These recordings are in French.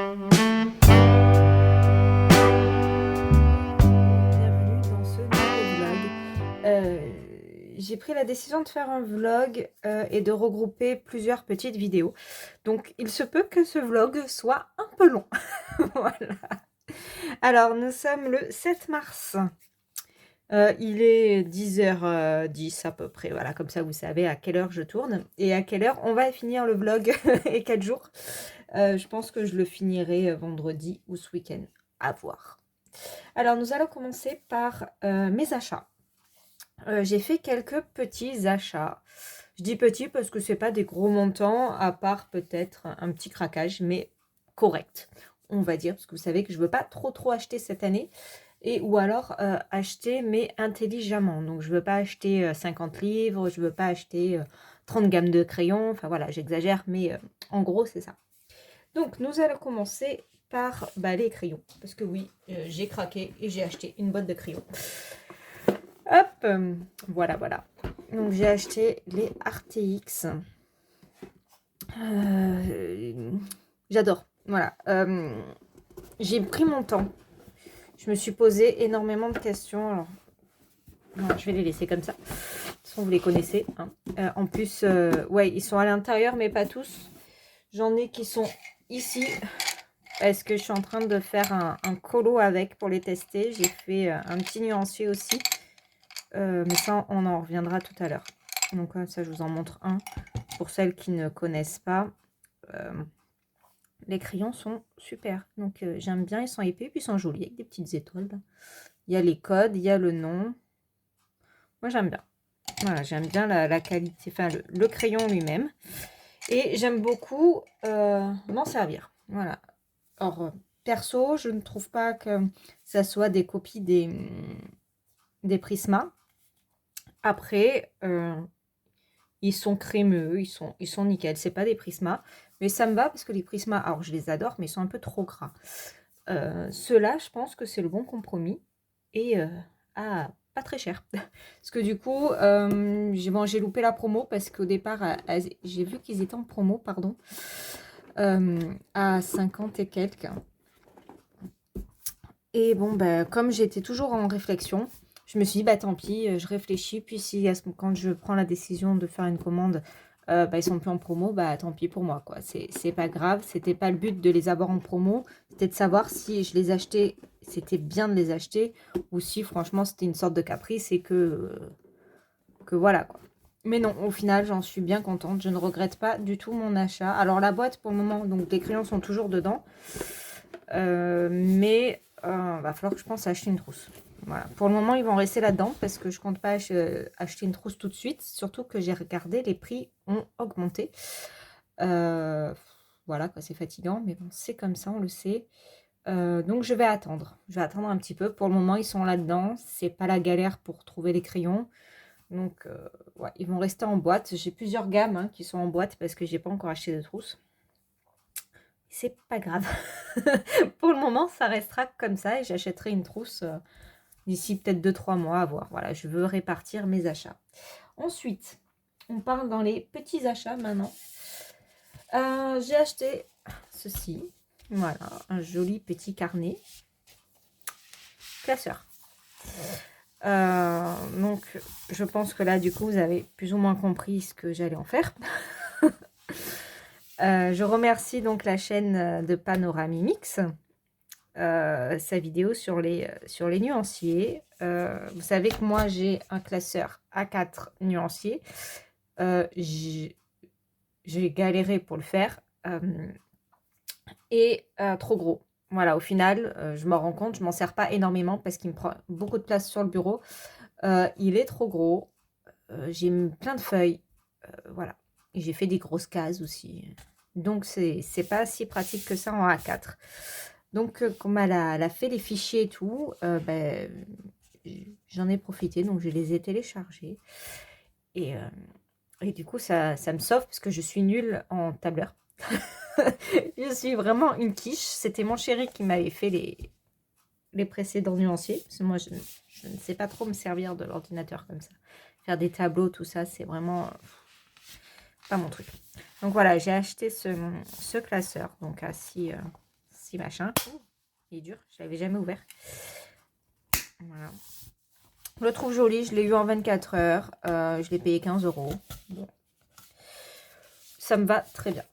Bienvenue dans ce nouveau vlog. J'ai pris la décision de faire un vlog et de regrouper plusieurs petites vidéos. Donc il se peut que ce vlog soit un peu long. Voilà. Alors nous sommes le 7 mars. Il est 10h10 à peu près. Voilà, comme ça vous savez à quelle heure je tourne et à quelle heure on va finir le vlog et quel jour. Je pense que je le finirai vendredi ou ce week-end. À voir. Alors nous allons commencer par mes achats. J'ai fait quelques petits achats. Je dis petits parce que c'est pas des gros montants, à part peut-être un petit craquage, mais correct, on va dire, parce que vous savez que je veux pas trop acheter cette année, et ou alors acheter mais intelligemment. Donc je veux pas acheter 50 livres, je veux pas acheter 30 gammes de crayons, enfin voilà, j'exagère, mais en gros c'est ça. Donc nous allons commencer par les crayons, parce que oui, j'ai craqué et j'ai acheté une boîte de crayons. Hop, voilà. Donc j'ai acheté les RTX. J'adore. Voilà. J'ai pris mon temps. Je me suis posé énormément de questions. Alors, voilà, je vais les laisser comme ça. De toute façon, vous les connaissez. Hein. En plus, ouais, ils sont à l'intérieur, mais pas tous. J'en ai qui sont ici. Est-ce que je suis en train de faire un colo avec pour les tester? J'ai fait un petit nuancier aussi. Mais ça, on en reviendra tout à l'heure. Donc ça, je vous en montre un. Pour celles qui ne connaissent pas, les crayons sont super. Donc j'aime bien, ils sont épais, puis ils sont jolis, avec des petites étoiles. Il y a les codes, il y a le nom. Moi, j'aime bien. Voilà, j'aime bien la qualité, enfin le crayon lui-même. Et j'aime beaucoup m'en servir. Voilà. Or, perso, je ne trouve pas que ça soit des copies des Prisma. Après, ils sont crémeux, ils sont nickel. C'est pas des Prisma, mais ça me va parce que les Prisma, alors je les adore, mais ils sont un peu trop gras. Ceux-là, je pense que c'est le bon compromis. Et pas très cher. Parce que du coup, j'ai loupé la promo parce qu'au départ, j'ai vu qu'ils étaient en promo, pardon, à 50 et quelques. Et bon, comme j'étais toujours en réflexion, je me suis dit, tant pis, je réfléchis. Puis si quand je prends la décision de faire une commande, ils sont plus en promo, tant pis pour moi, quoi. C'est pas grave, c'était pas le but de les avoir en promo. C'était de savoir si je les achetais, c'était bien de les acheter, ou si franchement c'était une sorte de caprice et que voilà, quoi. Mais non, au final, j'en suis bien contente. Je ne regrette pas du tout mon achat. Alors la boîte, pour le moment, donc les crayons sont toujours dedans. Mais va falloir que je pense à acheter une trousse. Voilà. Pour le moment, ils vont rester là-dedans parce que je compte pas acheter une trousse tout de suite. Surtout que j'ai regardé, les prix ont augmenté. Voilà, quoi, c'est fatigant, mais bon, c'est comme ça, on le sait. Donc je vais attendre. Je vais attendre un petit peu. Pour le moment, ils sont là-dedans. C'est pas la galère pour trouver les crayons. Donc, ouais, ils vont rester en boîte. J'ai plusieurs gammes qui sont en boîte parce que j'ai pas encore acheté de trousse. C'est pas grave. Pour le moment, ça restera comme ça et j'achèterai une trousse d'ici peut-être 2-3 mois à voir. Voilà, je veux répartir mes achats. Ensuite, on part dans les petits achats maintenant. J'ai acheté ceci. Voilà, un joli petit carnet. Classeur. Donc, je pense que là, du coup, vous avez plus ou moins compris ce que j'allais en faire. Je remercie donc la chaîne de Panoramimix, sa vidéo sur les nuanciers. Vous savez que moi j'ai un classeur A4 nuanciers. J'ai galéré pour le faire et trop gros. Voilà, au final, je m'en rends compte, je m'en sers pas énormément parce qu'il me prend beaucoup de place sur le bureau. Il est trop gros. J'ai plein de feuilles. Voilà. Et j'ai fait des grosses cases aussi. Donc, c'est pas si pratique que ça en A4. Donc, comme elle a fait les fichiers et tout, j'en ai profité. Donc, je les ai téléchargés. Et du coup, ça me sauve parce que je suis nulle en tableur. Je suis vraiment une quiche. C'était mon chéri qui m'avait fait les précédents nuanciers. Parce que moi, je ne sais pas trop me servir de l'ordinateur comme ça. Faire des tableaux, tout ça, c'est vraiment pas mon truc. Donc voilà, j'ai acheté ce classeur. Donc à 6 merci machin. Oh, il est dur, je l'avais jamais ouvert. Voilà. Je le trouve joli, je l'ai eu en 24 heures. Je l'ai payé 15 €. Bon. Ça me va très bien.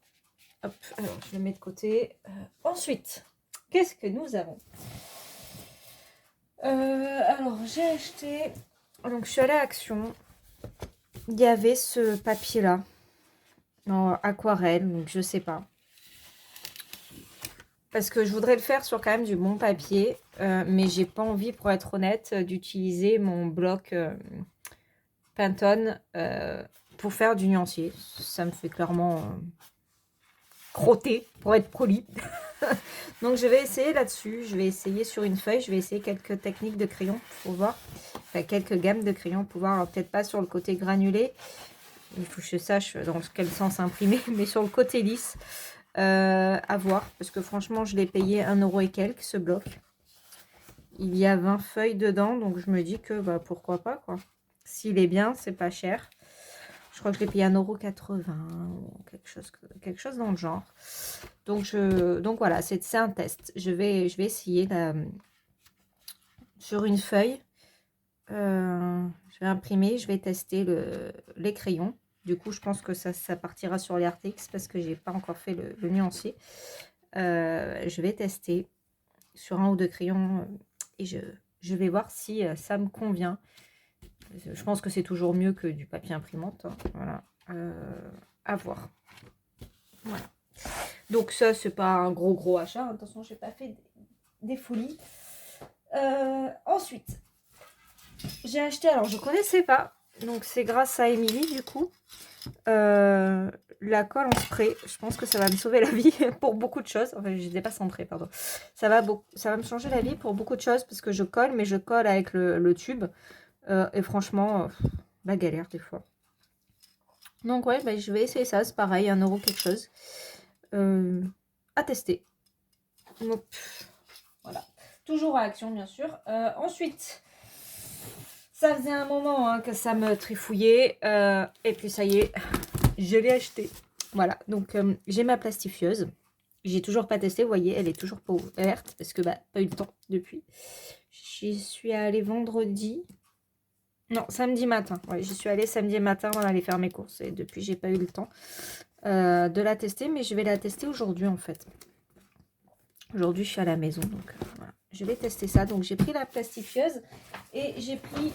Hop, alors je le mets de côté. Ensuite, qu'est-ce que nous avons? Alors j'ai acheté... Donc je suis allée à Action. Il y avait ce papier-là. En aquarelle, donc je sais pas. Parce que je voudrais le faire sur quand même du bon papier. Mais j'ai pas envie, pour être honnête, d'utiliser mon bloc Pantone pour faire du nuancier. Ça me fait clairement crotter, pour être poli. Donc je vais essayer là-dessus. Je vais essayer sur une feuille. Je vais essayer quelques techniques de crayon pour voir. Enfin, quelques gammes de crayons pour voir. Alors peut-être pas sur le côté granulé. Il faut que je sache dans quel sens imprimer. Mais sur le côté lisse. À voir. Parce que franchement, je l'ai payé 1 € et quelques ce bloc. Il y a 20 feuilles dedans. Donc je me dis que bah, pourquoi pas quoi. S'il est bien, c'est pas cher. Je crois que je l'ai payé 1,80 € ou quelque chose dans le genre. Donc voilà, c'est un test. Je vais essayer sur une feuille. Je vais imprimer, je vais tester les crayons. Du coup, je pense que ça partira sur les RTX parce que j'ai pas encore fait le nuancier. Je vais tester sur 1 ou 2 crayons et je vais voir si ça me convient. Je pense que c'est toujours mieux que du papier imprimante. Hein. Voilà. À voir. Voilà. Donc ça, c'est pas un gros achat. Attention, j'ai pas fait des folies. Ensuite, j'ai acheté, alors je connaissais pas. Donc c'est grâce à Émilie du coup. La colle en spray. Je pense que ça va me sauver la vie pour beaucoup de choses. Enfin, je n'étais pas centrée, pardon. Ça va me changer la vie pour beaucoup de choses parce que je colle, mais je colle avec le tube. Et franchement, la galère des fois. Donc ouais, bah, je vais essayer ça. C'est pareil, 1 € quelque chose. À tester. Donc, voilà. Toujours à Action, bien sûr. Ensuite, ça faisait un moment hein, que ça me trifouillait. Et puis ça y est, je l'ai acheté. Voilà, donc j'ai ma plastifieuse. J'ai toujours pas testé, vous voyez, elle est toujours pas ouverte. Parce que bah, pas eu le temps depuis. J'y suis allée vendredi. Non, samedi matin. Ouais, j'y suis allée samedi matin avant d'aller faire mes courses. Et depuis, j'ai pas eu le temps de la tester. Mais je vais la tester aujourd'hui, en fait. Aujourd'hui, je suis à la maison. Donc, voilà. Je vais tester ça. Donc, j'ai pris la plastifieuse. Et j'ai pris...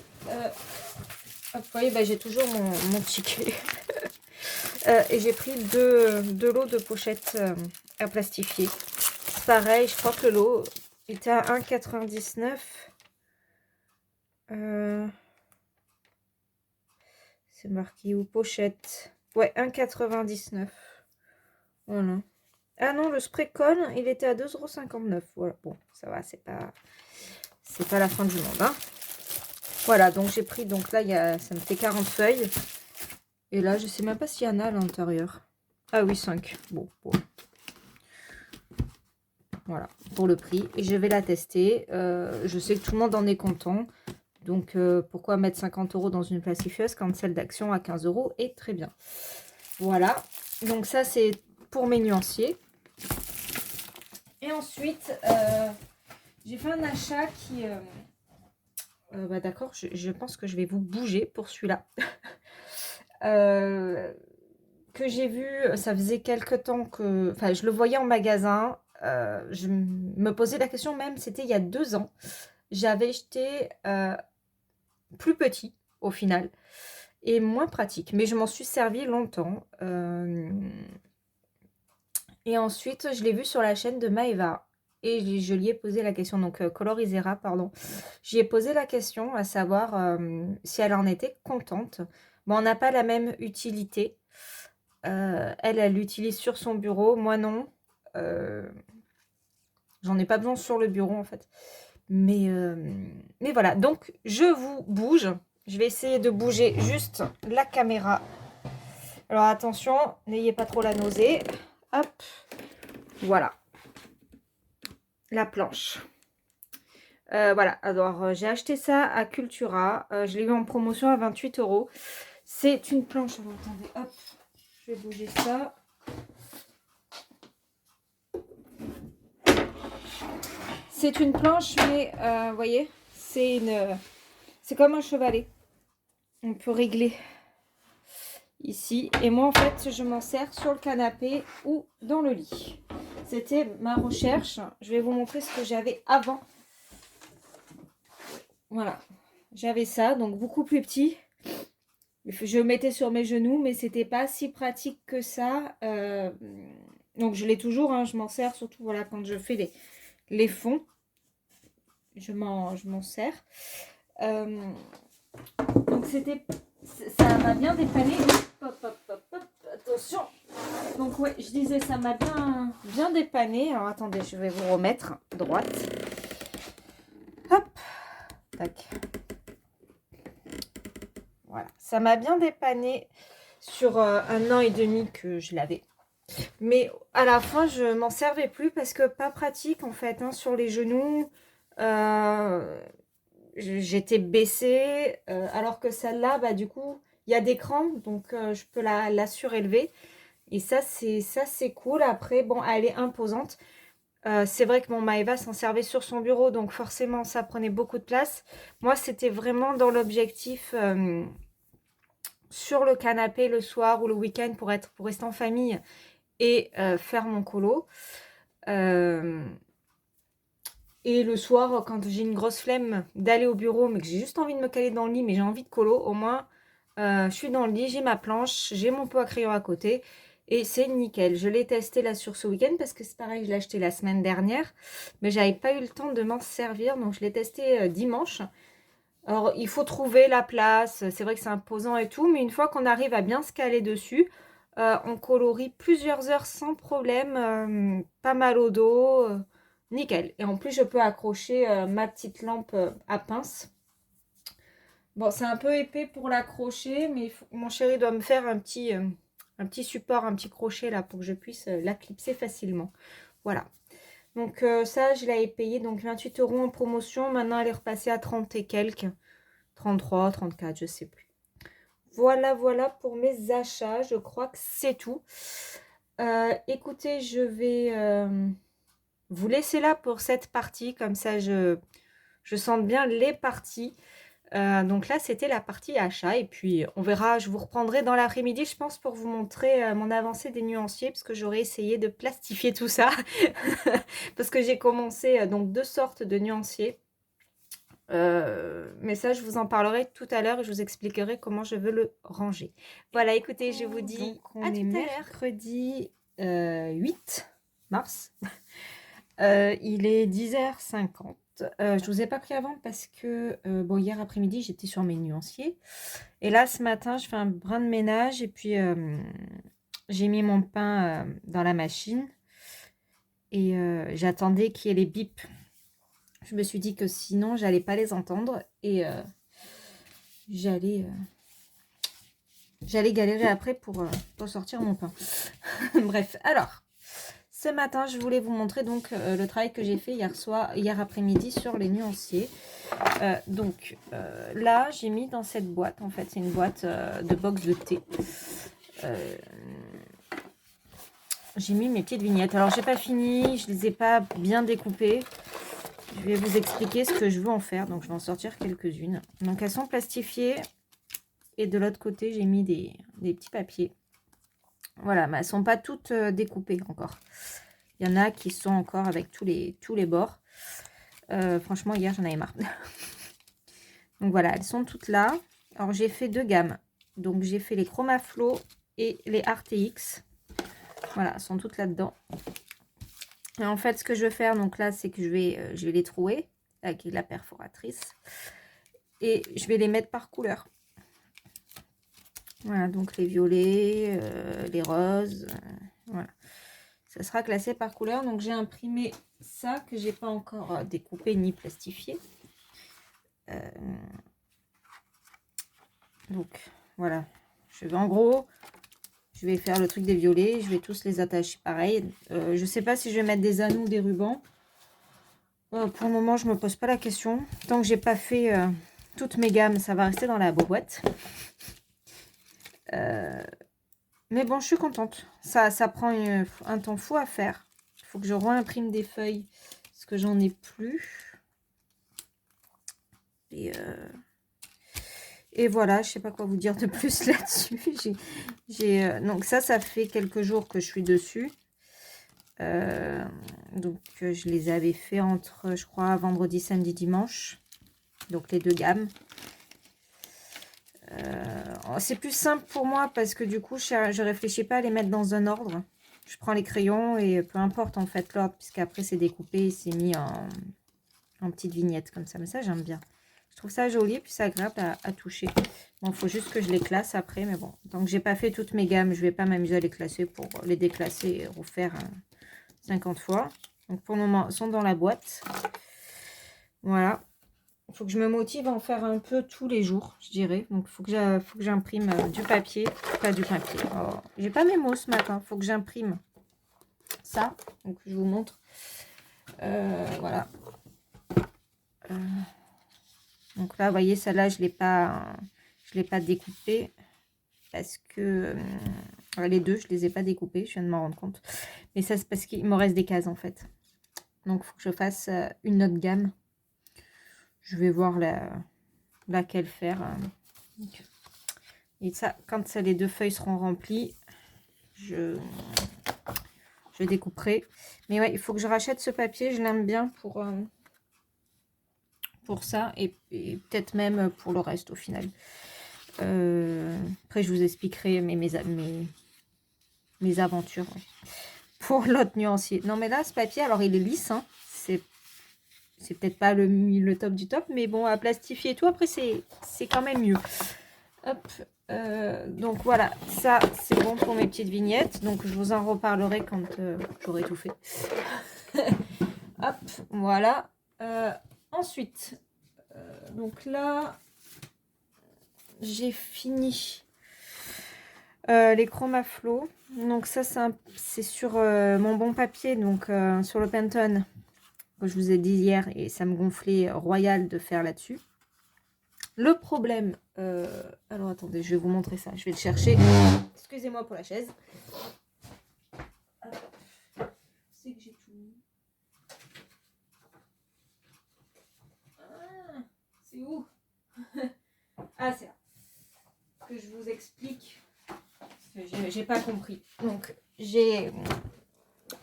vous voyez, bah, j'ai toujours mon ticket. Et j'ai pris deux lots de pochettes à plastifier. Pareil, je crois que le lot était à 1,99 €. C'est marqué où? Pochette. Ouais, 1,99 €. Voilà. Ah non, le spray colle, il était à 2,59 €. Voilà, bon, ça va, c'est pas la fin du monde. Hein. Voilà, donc j'ai pris, donc là, ça me fait 40 feuilles. Et là, je sais même pas s'il y en a à l'intérieur. Ah oui, 5. Bon. Voilà, pour le prix. Et je vais la tester. Je sais que tout le monde en est content. Donc, pourquoi mettre 50 € dans une plastifieuse quand celle d'Action à 15 € est très bien. Voilà. Donc, ça, c'est pour mes nuanciers. Et ensuite, j'ai fait un achat qui... bah, d'accord, je pense que je vais vous bouger pour celui-là. Que j'ai vu, ça faisait quelques temps que... Enfin, je le voyais en magasin. Je me posais la question même, c'était il y a 2 ans. J'avais acheté plus petit au final et moins pratique. Mais je m'en suis servi longtemps. Et ensuite, je l'ai vu sur la chaîne de Maeva. Et je lui ai posé la question, donc Colorisera, pardon. J'y ai posé la question à savoir si elle en était contente. Bon, on n'a pas la même utilité. Elle l'utilise sur son bureau, moi non. J'en ai pas besoin sur le bureau en fait. Mais voilà, donc je vous bouge. Je vais essayer de bouger juste la caméra. Alors attention, n'ayez pas trop la nausée. Hop, voilà. La planche. Voilà, alors j'ai acheté ça à Cultura. Je l'ai eu en promotion à 28 €. C'est une planche. Alors, attendez, hop, je vais bouger ça. C'est une planche, mais vous voyez, c'est comme un chevalet. On peut régler ici. Et moi, en fait, je m'en sers sur le canapé ou dans le lit. C'était ma recherche. Je vais vous montrer ce que j'avais avant. Voilà. J'avais ça, donc beaucoup plus petit. Je le mettais sur mes genoux, mais c'était pas si pratique que ça. Donc, je l'ai toujours. Hein, je m'en sers surtout voilà, quand je fais les fonds. Je m'en sers. Donc, ça m'a bien dépanné. Hop, hop, hop, hop. Attention. Donc, ouais, je disais, ça m'a bien dépanné. Alors, attendez, je vais vous remettre droite. Hop. Tac. Voilà. Ça m'a bien dépanné sur 1 an et demi que je l'avais. Mais à la fin, je m'en servais plus parce que pas pratique, en fait, hein, sur les genoux. J'étais baissée. Alors que celle-là, bah, du coup, il y a des crans. Donc, je peux la surélever. Et ça, c'est cool. Après, bon, elle est imposante. C'est vrai que mon Maëva s'en servait sur son bureau, donc forcément, ça prenait beaucoup de place. Moi, c'était vraiment dans l'objectif sur le canapé le soir ou le week-end pour rester en famille et faire mon colo. Et le soir, quand j'ai une grosse flemme d'aller au bureau, mais que j'ai juste envie de me caler dans le lit, mais j'ai envie de colo, au moins, je suis dans le lit, j'ai ma planche, j'ai mon pot à crayon à côté. Et c'est nickel. Je l'ai testé là sur ce week-end parce que c'est pareil, je l'ai acheté la semaine dernière. Mais j'avais pas eu le temps de m'en servir. Donc je l'ai testé dimanche. Alors il faut trouver la place. C'est vrai que c'est imposant et tout. Mais une fois qu'on arrive à bien se caler dessus, on colorie plusieurs heures sans problème. Pas mal au dos. Nickel. Et en plus je peux accrocher ma petite lampe à pince. Bon, c'est un peu épais pour l'accrocher, mais mon chéri doit me faire un petit support, un petit crochet là pour que je puisse la clipser facilement. Voilà. Donc ça, je l'avais payé donc 28 € en promotion. Maintenant, elle est repassée à 30 et quelques. 33, 34, je sais plus. Voilà, voilà pour mes achats. Je crois que c'est tout. Écoutez, je vais vous laisser là pour cette partie. Comme ça, je sente bien les parties. Donc là, c'était la partie achat. Et puis, on verra, je vous reprendrai dans l'après-midi, je pense, pour vous montrer mon avancée des nuanciers. Parce que j'aurais essayé de plastifier tout ça. Parce que j'ai commencé donc 2 sortes de nuanciers. Mais ça, je vous en parlerai tout à l'heure et je vous expliquerai comment je veux le ranger. Voilà, écoutez, je vous dis donc, on est mercredi 8 mars. Il est 10h50. Je vous ai pas pris avant parce que bon, hier après-midi, j'étais sur mes nuanciers. Et là, ce matin, je fais un brin de ménage et puis j'ai mis mon pain dans la machine. Et j'attendais qu'il y ait les bips. Je me suis dit que sinon, j'allais pas les entendre et j'allais galérer après pour sortir mon pain. Bref, alors, ce matin, je voulais vous montrer donc le travail que j'ai fait hier après-midi sur les nuanciers. Là, j'ai mis dans cette boîte, en fait, c'est une boîte de box de thé. J'ai mis mes petites vignettes. Alors, j'ai pas fini, je les ai pas bien découpées. Je vais vous expliquer ce que je veux en faire. Donc, je vais en sortir quelques-unes. Donc, elles sont plastifiées. Et de l'autre côté, j'ai mis des petits papiers. Voilà, mais elles ne sont pas toutes découpées encore. Il y en a qui sont encore avec tous les bords. Franchement, hier, j'en avais marre. Donc, voilà, elles sont toutes là. Alors, j'ai fait 2 gammes. Donc, j'ai fait les Chromaflow et les RTX. Voilà, elles sont toutes là-dedans. Et en fait, ce que je vais faire, donc là, c'est que je vais les trouer avec la perforatrice. Et je vais les mettre par couleur. Voilà, donc les violets, les roses, voilà. Ça sera classé par couleur. Donc, j'ai imprimé ça que j'ai pas encore découpé ni plastifié. Donc, voilà. En gros, je vais faire le truc des violets. Je vais tous les attacher pareil. Je sais pas si je vais mettre des anneaux ou des rubans. Pour le moment, je me pose pas la question. Tant que j'ai pas fait toutes mes gammes, ça va rester dans la boîte. Mais bon, je suis contente. Ça prend un temps fou à faire. Il faut que je réimprime des feuilles. parce que j'en ai plus. Et voilà, je sais pas quoi vous dire de plus là-dessus. Donc ça fait quelques jours que je suis dessus. Donc je les avais fait entre, je crois, vendredi, samedi, dimanche. Donc les deux gammes. C'est plus simple pour moi parce que du coup, je réfléchis pas à les mettre dans un ordre. Je prends les crayons et peu importe en fait l'ordre, puisqu'après c'est découpé et c'est mis en petites vignettes comme ça. Mais ça, j'aime bien. Je trouve ça joli et puis c'est agréable à toucher. Bon, il faut juste que je les classe après. Mais bon, tant que j'ai pas fait toutes mes gammes, je vais pas m'amuser à les classer pour les déclasser et refaire 50 fois. Donc pour le moment, ils sont dans la boîte. Voilà. Il faut que je me motive à en faire un peu tous les jours, je dirais. Donc il faut que j'imprime du papier. Pas du papier. Oh, j'ai pas mes mots ce matin. Il faut que j'imprime ça. Donc je vous montre. Voilà. Donc là, vous voyez, celle-là, je l'ai pas découpée parce que les deux, je les ai pas découpées. Je viens de m'en rendre compte. Mais ça, c'est parce qu'il me reste des cases en fait. Donc il faut que je fasse une autre gamme. Je vais voir laquelle faire. Et ça, quand les deux feuilles seront remplies, je découperai. Mais ouais, il faut que je rachète ce papier. Je l'aime bien pour ça et peut-être même pour le reste au final. Après, je vous expliquerai mes aventures pour l'autre nuancier. Non, mais là, ce papier, alors il est lisse. Hein. C'est peut-être pas le top du top, mais bon, à plastifier et tout, après, c'est quand même mieux. Hop. Donc voilà, ça, c'est bon pour mes petites vignettes. Donc, je vous en reparlerai quand j'aurai tout fait. Hop, voilà. Ensuite, donc là, j'ai fini les chromaflots. Donc ça, c'est sur mon bon papier, donc sur le Pantone, que je vous ai dit hier, et ça me gonflait royal de faire là-dessus. Le problème, alors attendez, je vais vous montrer ça, je vais le chercher. Excusez-moi pour la chaise. C'est que j'ai tout mis. Ah, c'est où? Ah, c'est là. Que je vous explique. J'ai pas compris. Donc, je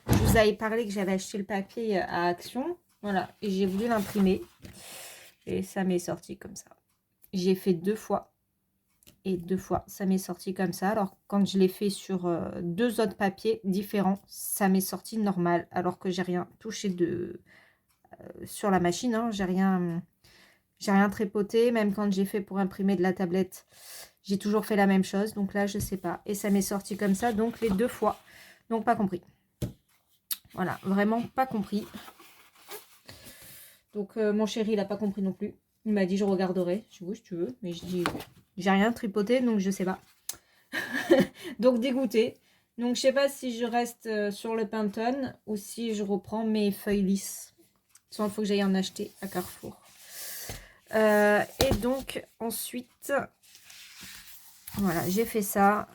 vous avais parlé que j'avais acheté le papier à Action. Voilà. Et j'ai voulu l'imprimer. Et ça m'est sorti comme ça. J'ai fait 2 fois. Et 2 fois, ça m'est sorti comme ça. Alors, quand je l'ai fait sur 2 autres papiers différents, ça m'est sorti normal. Alors que j'ai rien touché sur la machine. Hein. J'ai rien tripoté. Même quand j'ai fait pour imprimer de la tablette, j'ai toujours fait la même chose. Donc là, je sais pas. Et ça m'est sorti comme ça. Donc les 2 fois. Donc pas compris. Voilà, vraiment pas compris. Donc mon chéri, il n'a pas compris non plus. Il m'a dit je regarderai. Je dis oui, si tu veux. Mais je dis j'ai rien tripoté, donc je sais pas. Donc dégoûté. Donc je sais pas si je reste sur le Pantone ou si je reprends mes feuilles lisses. Soit il faut que j'aille en acheter à Carrefour. Et donc ensuite, voilà, j'ai fait ça.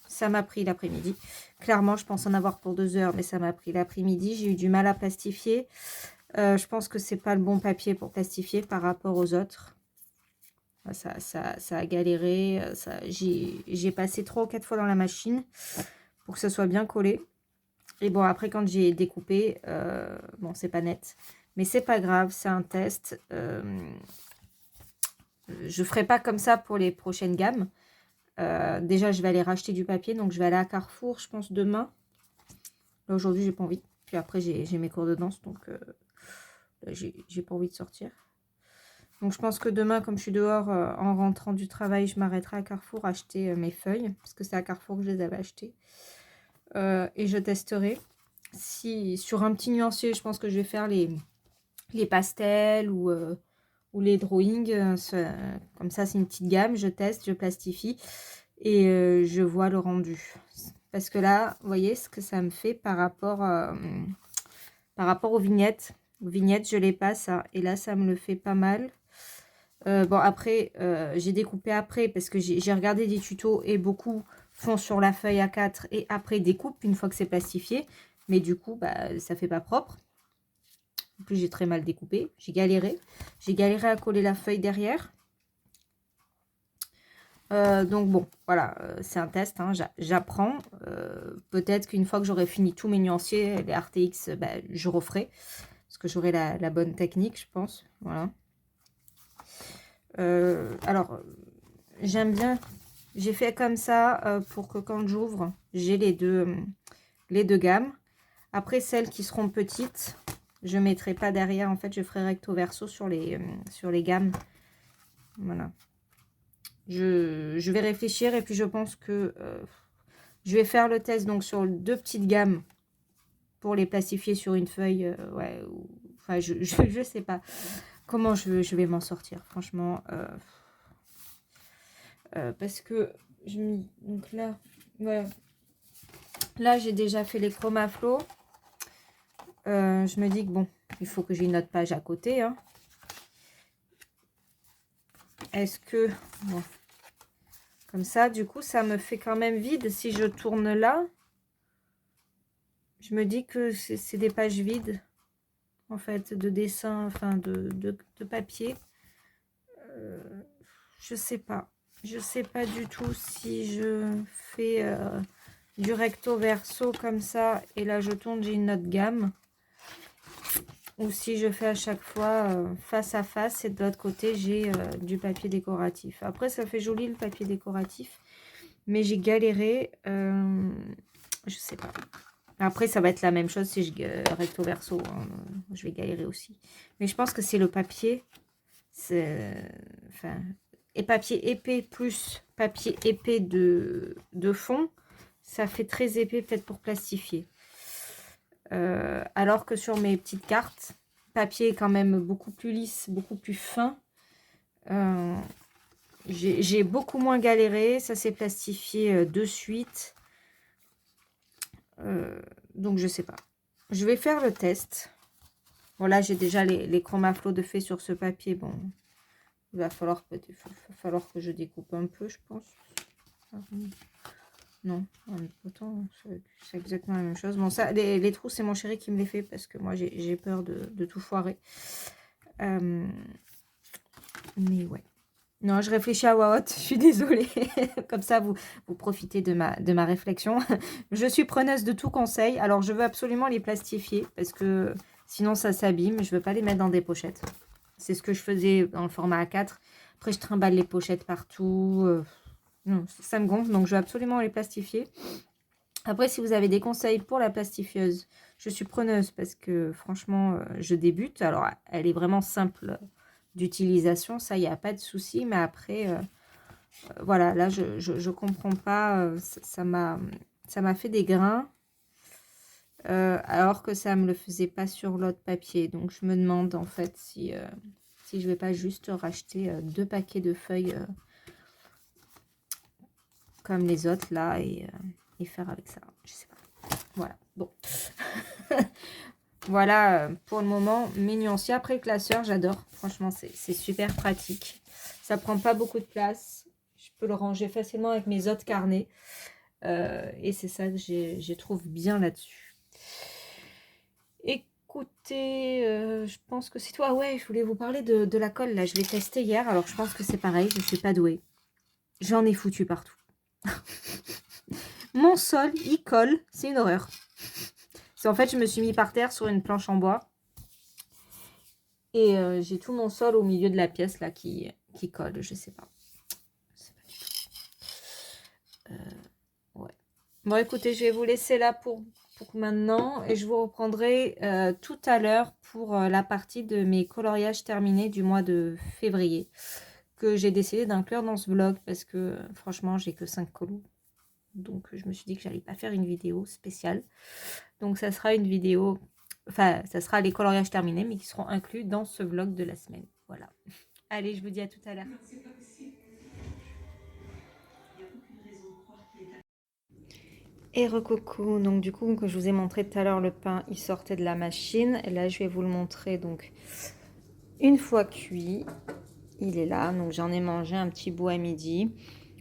Ça m'a pris l'après-midi. Clairement, je pense en avoir pour 2 heures, mais ça m'a pris l'après-midi. J'ai eu du mal à plastifier. Je pense que c'est pas le bon papier pour plastifier par rapport aux autres. Ça a galéré. J'ai passé 3 ou 4 fois dans la machine pour que ça soit bien collé. Et bon, après, quand j'ai découpé, bon, c'est pas net. Mais c'est pas grave, c'est un test. Je ferai pas comme ça pour les prochaines gammes. Déjà, je vais aller racheter du papier. Donc, je vais aller à Carrefour, je pense, demain. Là, aujourd'hui, j'ai pas envie. Puis après, j'ai mes cours de danse. Donc, j'ai pas envie de sortir. Donc, je pense que demain, comme je suis dehors, en rentrant du travail, je m'arrêterai à Carrefour acheter mes feuilles. Parce que c'est à Carrefour que je les avais achetées. Et je testerai. Si sur un petit nuancier, je pense que je vais faire les pastels ou les drawings. Comme ça, c'est une petite gamme. Je teste, je plastifie et je vois le rendu. Parce que là, vous voyez ce que ça me fait par rapport aux vignettes. Aux vignettes, je les passe. Hein, et là, ça me le fait pas mal. Bon, après, j'ai découpé après parce que j'ai regardé des tutos et beaucoup font sur la feuille A4 et après découpent une fois que c'est plastifié. Mais du coup, bah, ça fait pas propre. En plus, j'ai très mal découpé. J'ai galéré. J'ai galéré à coller la feuille derrière. Donc bon, voilà, c'est un test, hein, j'apprends. Peut-être qu'une fois que j'aurai fini tous mes nuanciers, les RTX, bah, je referai. Parce que j'aurai la bonne technique, je pense. Voilà. Alors, j'aime bien. J'ai fait comme ça pour que quand j'ouvre, j'ai les deux gammes. Après, celles qui seront petites, je ne mettrai pas derrière. En fait, je ferai recto verso sur les gammes. Voilà. Je vais réfléchir et puis je pense que je vais faire le test donc sur deux petites gammes pour les plastifier sur une feuille. Ouais, enfin, je sais pas comment je vais m'en sortir, franchement. Parce que donc là, ouais, là j'ai déjà fait les chromaflots. Je me dis que bon, il faut que j'ai une autre page à côté. Hein. Est-ce que bon, comme ça, du coup, ça me fait quand même vide si je tourne là. Je me dis que c'est des pages vides, en fait, de dessin, enfin de papier. Je sais pas. Je sais pas du tout si je fais du recto verso comme ça et là je tourne, j'ai une autre gamme. Ou si je fais à chaque fois face à face et de l'autre côté j'ai du papier décoratif. Après ça fait joli le papier décoratif. Mais j'ai galéré. Je sais pas. Après ça va être la même chose si je recto verso. Hein, je vais galérer aussi. Mais je pense que c'est le papier. C'est... Enfin... Et papier épais plus papier épais de fond, ça fait très épais peut-être pour plastifier. Alors que sur mes petites cartes, papier est quand même beaucoup plus lisse, beaucoup plus fin. J'ai beaucoup moins galéré, ça s'est plastifié de suite. Donc je sais pas. Je vais faire le test. Bon là j'ai déjà les chromaflots de fait sur ce papier. Bon, il va falloir que je découpe un peu, je pense. Non, autant c'est exactement la même chose. Bon, ça, les trous, c'est mon chéri qui me les fait parce que moi, j'ai peur de tout foirer. Mais ouais. Non, je réfléchis à voix haute, je suis désolée. Comme ça, vous profitez de ma réflexion. Je suis preneuse de tout conseil. Alors, je veux absolument les plastifier parce que sinon, ça s'abîme. Je ne veux pas les mettre dans des pochettes. C'est ce que je faisais dans le format A4. Après, je trimballe les pochettes partout. Non, ça me gonfle, donc je veux absolument les plastifier. Après, si vous avez des conseils pour la plastifieuse, je suis preneuse parce que franchement, je débute. Alors, elle est vraiment simple d'utilisation, ça, il n'y a pas de souci. Mais après, voilà, là, je comprends pas. Ça m'a fait des grains. Alors que ça ne me le faisait pas sur l'autre papier. Donc, je me demande en fait si je vais pas juste racheter 2 paquets de feuilles comme les autres là et faire avec ça. Je sais pas. Voilà. Bon. Voilà pour le moment mes nuanciers. Après le classeur, j'adore. Franchement, c'est super pratique. Ça prend pas beaucoup de place. Je peux le ranger facilement avec mes autres carnets. Et c'est ça que je trouve bien là-dessus. Écoutez, je pense que c'est toi. Ah ouais, je voulais vous parler de la colle. Là, je l'ai testé hier. Alors, je pense que c'est pareil. Je ne suis pas douée. J'en ai foutu partout. Mon sol, il colle. C'est une horreur. C'est en fait, je me suis mis par terre sur une planche en bois. Et j'ai tout mon sol au milieu de la pièce là qui colle. Je sais pas. Ouais. Bon, écoutez, je vais vous laisser là pour maintenant. Et je vous reprendrai tout à l'heure pour la partie de mes coloriages terminés du mois de février. Que j'ai décidé d'inclure dans ce vlog parce que franchement, j'ai que 5 colos. Donc, je me suis dit que j'allais pas faire une vidéo spéciale. Donc, ça sera une vidéo, enfin, ça sera les coloriages terminés, mais qui seront inclus dans ce vlog de la semaine. Voilà. Allez, je vous dis à tout à l'heure. Et recoucou, donc du coup, que je vous ai montré tout à l'heure, le pain, il sortait de la machine. Et là, je vais vous le montrer, donc, une fois cuit, il est là. Donc, j'en ai mangé un petit bout à midi.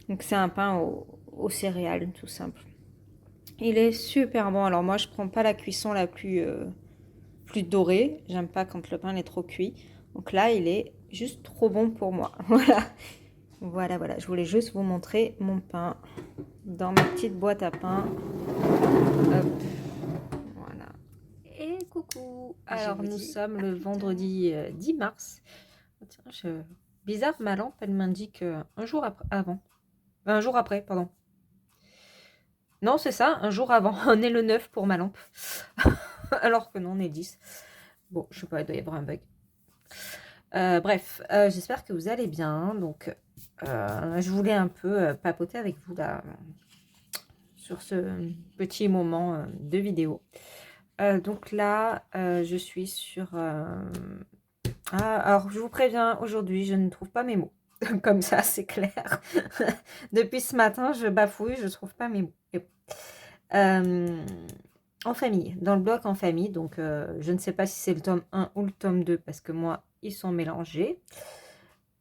Donc, c'est un pain aux céréales, tout simple. Il est super bon. Alors moi, je prends pas la cuisson la plus dorée. J'aime pas quand le pain est trop cuit. Donc là, il est juste trop bon pour moi. Voilà. Voilà, voilà. Je voulais juste vous montrer mon pain dans ma petite boîte à pain. Hop. Voilà. Et coucou. Alors, nous sommes le vendredi 10 mars. Oh, tiens, bizarre, ma lampe, elle m'indique un jour avant. Un jour après, pardon. Non, c'est ça, un jour avant. On est le 9 pour ma lampe. Alors que non, on est 10. Bon, je sais pas, il doit y avoir un bug. Bref, j'espère que vous allez bien. Donc, je voulais un peu papoter avec vous là, sur ce petit moment de vidéo. Donc là, je suis sur... alors, je vous préviens, aujourd'hui, je ne trouve pas mes mots. Comme ça, c'est clair. Depuis ce matin, je bafouille, je ne trouve pas mes mots. En famille, dans le bloc en famille. Donc, je ne sais pas si c'est le tome 1 ou le tome 2, parce que moi, ils sont mélangés.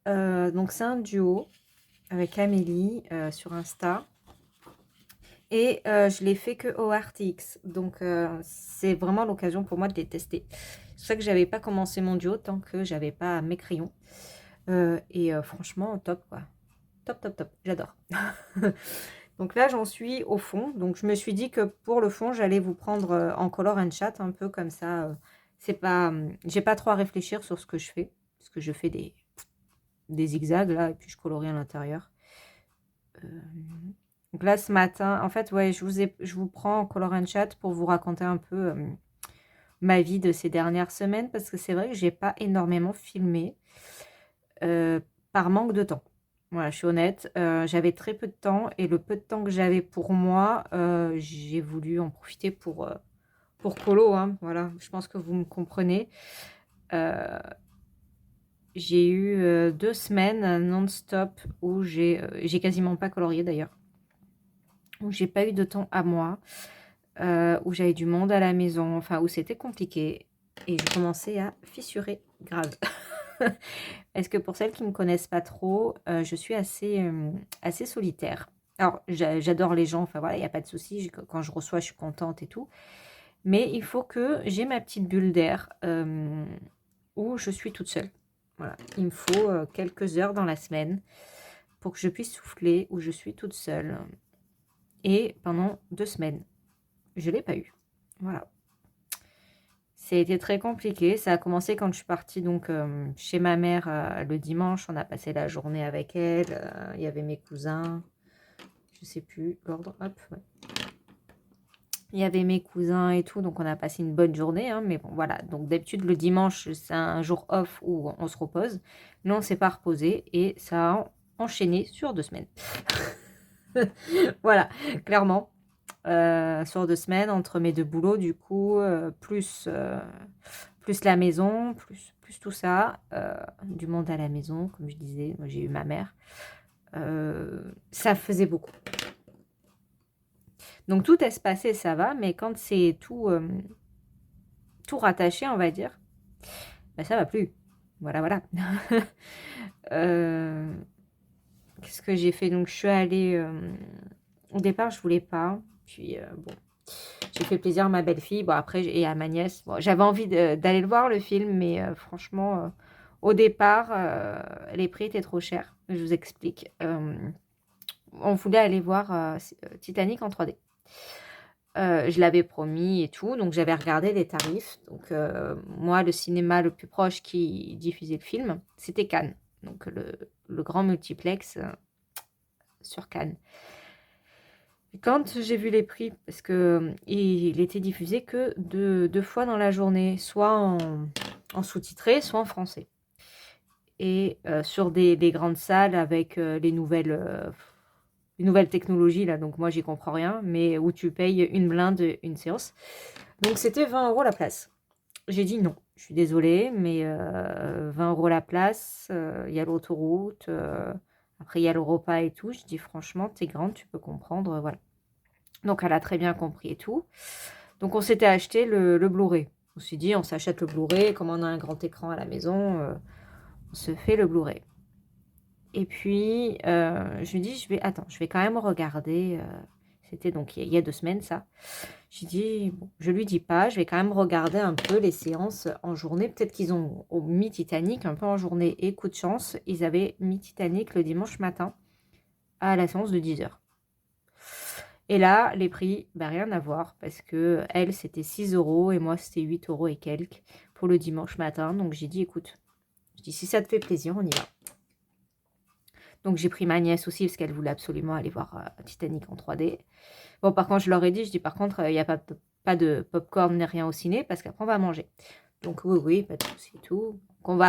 Donc, c'est un duo avec Amélie sur Insta. Et je l'ai fait que au RTX. Donc, c'est vraiment l'occasion pour moi de les tester. C'est pour ça que je n'avais pas commencé mon duo tant que j'avais pas mes crayons. Franchement, top quoi. Top, top, top. J'adore. Donc là, j'en suis au fond. Donc, je me suis dit que pour le fond, j'allais vous prendre en color and chat, un peu comme ça. C'est pas, j'ai pas trop à réfléchir sur ce que je fais. Parce que je fais des zigzags là, et puis je colorie à l'intérieur. Donc là, ce matin, en fait, ouais, je vous prends en color and chat pour vous raconter un peu ma vie de ces dernières semaines. Parce que c'est vrai que j'ai pas énormément filmé par manque de temps. Voilà, je suis honnête, j'avais très peu de temps et le peu de temps que j'avais pour moi, j'ai voulu en profiter pour colo, hein, voilà, je pense que vous me comprenez. J'ai eu 2 semaines non-stop où j'ai quasiment pas colorié d'ailleurs, où j'ai pas eu de temps à moi, où j'avais du monde à la maison, enfin où c'était compliqué et j'ai commencé à fissurer grave. Est-ce que pour celles qui ne me connaissent pas trop, je suis assez solitaire. Alors, j'adore les gens, enfin voilà, il n'y a pas de souci. Quand je reçois, je suis contente et tout. Mais il faut que j'ai ma petite bulle d'air où je suis toute seule. Voilà, il me faut quelques heures dans la semaine pour que je puisse souffler, où je suis toute seule. Et pendant 2 semaines, je ne l'ai pas eu. Voilà. Ça a été très compliqué. Ça a commencé quand je suis partie donc chez ma mère le dimanche. On a passé la journée avec elle. Il y avait mes cousins. Je sais plus l'ordre. Hop. Ouais. Il y avait mes cousins et tout. Donc on a passé une bonne journée. Hein, mais bon, voilà. Donc d'habitude, le dimanche, c'est un jour off où on se repose. Nous, on ne s'est pas reposé. Et ça a enchaîné sur 2 semaines. Voilà, clairement. Sur 2 semaines, entre mes 2 boulots, du coup, plus la maison, plus tout ça, du monde à la maison, comme je disais, moi j'ai eu ma mère, ça faisait beaucoup. Donc tout espacé, ça va, mais quand c'est tout rattaché, on va dire, ben, ça va plus. Voilà, voilà. Qu'est-ce que j'ai fait? Donc je suis allée, au départ je voulais pas, puis bon, j'ai fait plaisir à ma belle-fille, bon après et à ma nièce. Bon, j'avais envie d'aller le voir le film, mais franchement, au départ, les prix étaient trop chers. Je vous explique. On voulait aller voir Titanic en 3D. Je l'avais promis et tout, donc j'avais regardé les tarifs. Donc moi, le cinéma le plus proche qui diffusait le film, c'était Cannes. Donc le grand multiplex sur Cannes. Quand j'ai vu les prix, parce que il était diffusé que 2 fois dans la journée, soit en sous-titré, soit en français. Et sur des grandes salles avec les nouvelles technologies, là, donc moi j'y comprends rien, mais où tu payes une blinde, une séance. Donc c'était 20 € la place. J'ai dit non, je suis désolée, mais 20 € la place, il y a l'autoroute, après il y a le repas et tout. Je dis franchement, t'es grande, tu peux comprendre, voilà. Donc elle a très bien compris et tout. Donc on s'était acheté le Blu-ray. On s'est dit, on s'achète le Blu-ray, comme on a un grand écran à la maison, on se fait le Blu-ray. Et puis je me dis, je vais quand même regarder C'était donc il y a 2 semaines, ça. J'ai dit, bon, je lui dis pas, je vais quand même regarder un peu les séances en journée. Peut-être qu'ils ont mis Titanic un peu en journée. Et coup de chance, ils avaient mis Titanic le dimanche matin à la séance de 10h. Et là, les prix, bah, rien à voir parce que elle, c'était 6 € et moi, c'était 8 € et quelques pour le dimanche matin. Donc, j'ai dit, écoute, je dis, si ça te fait plaisir, on y va. Donc, j'ai pris ma nièce aussi parce qu'elle voulait absolument aller voir Titanic en 3D. Bon, par contre, je leur ai dit, je dis, par contre, il n'y a pas de popcorn ni rien au ciné parce qu'après, on va manger. Donc, oui, pas de souci et tout. Donc,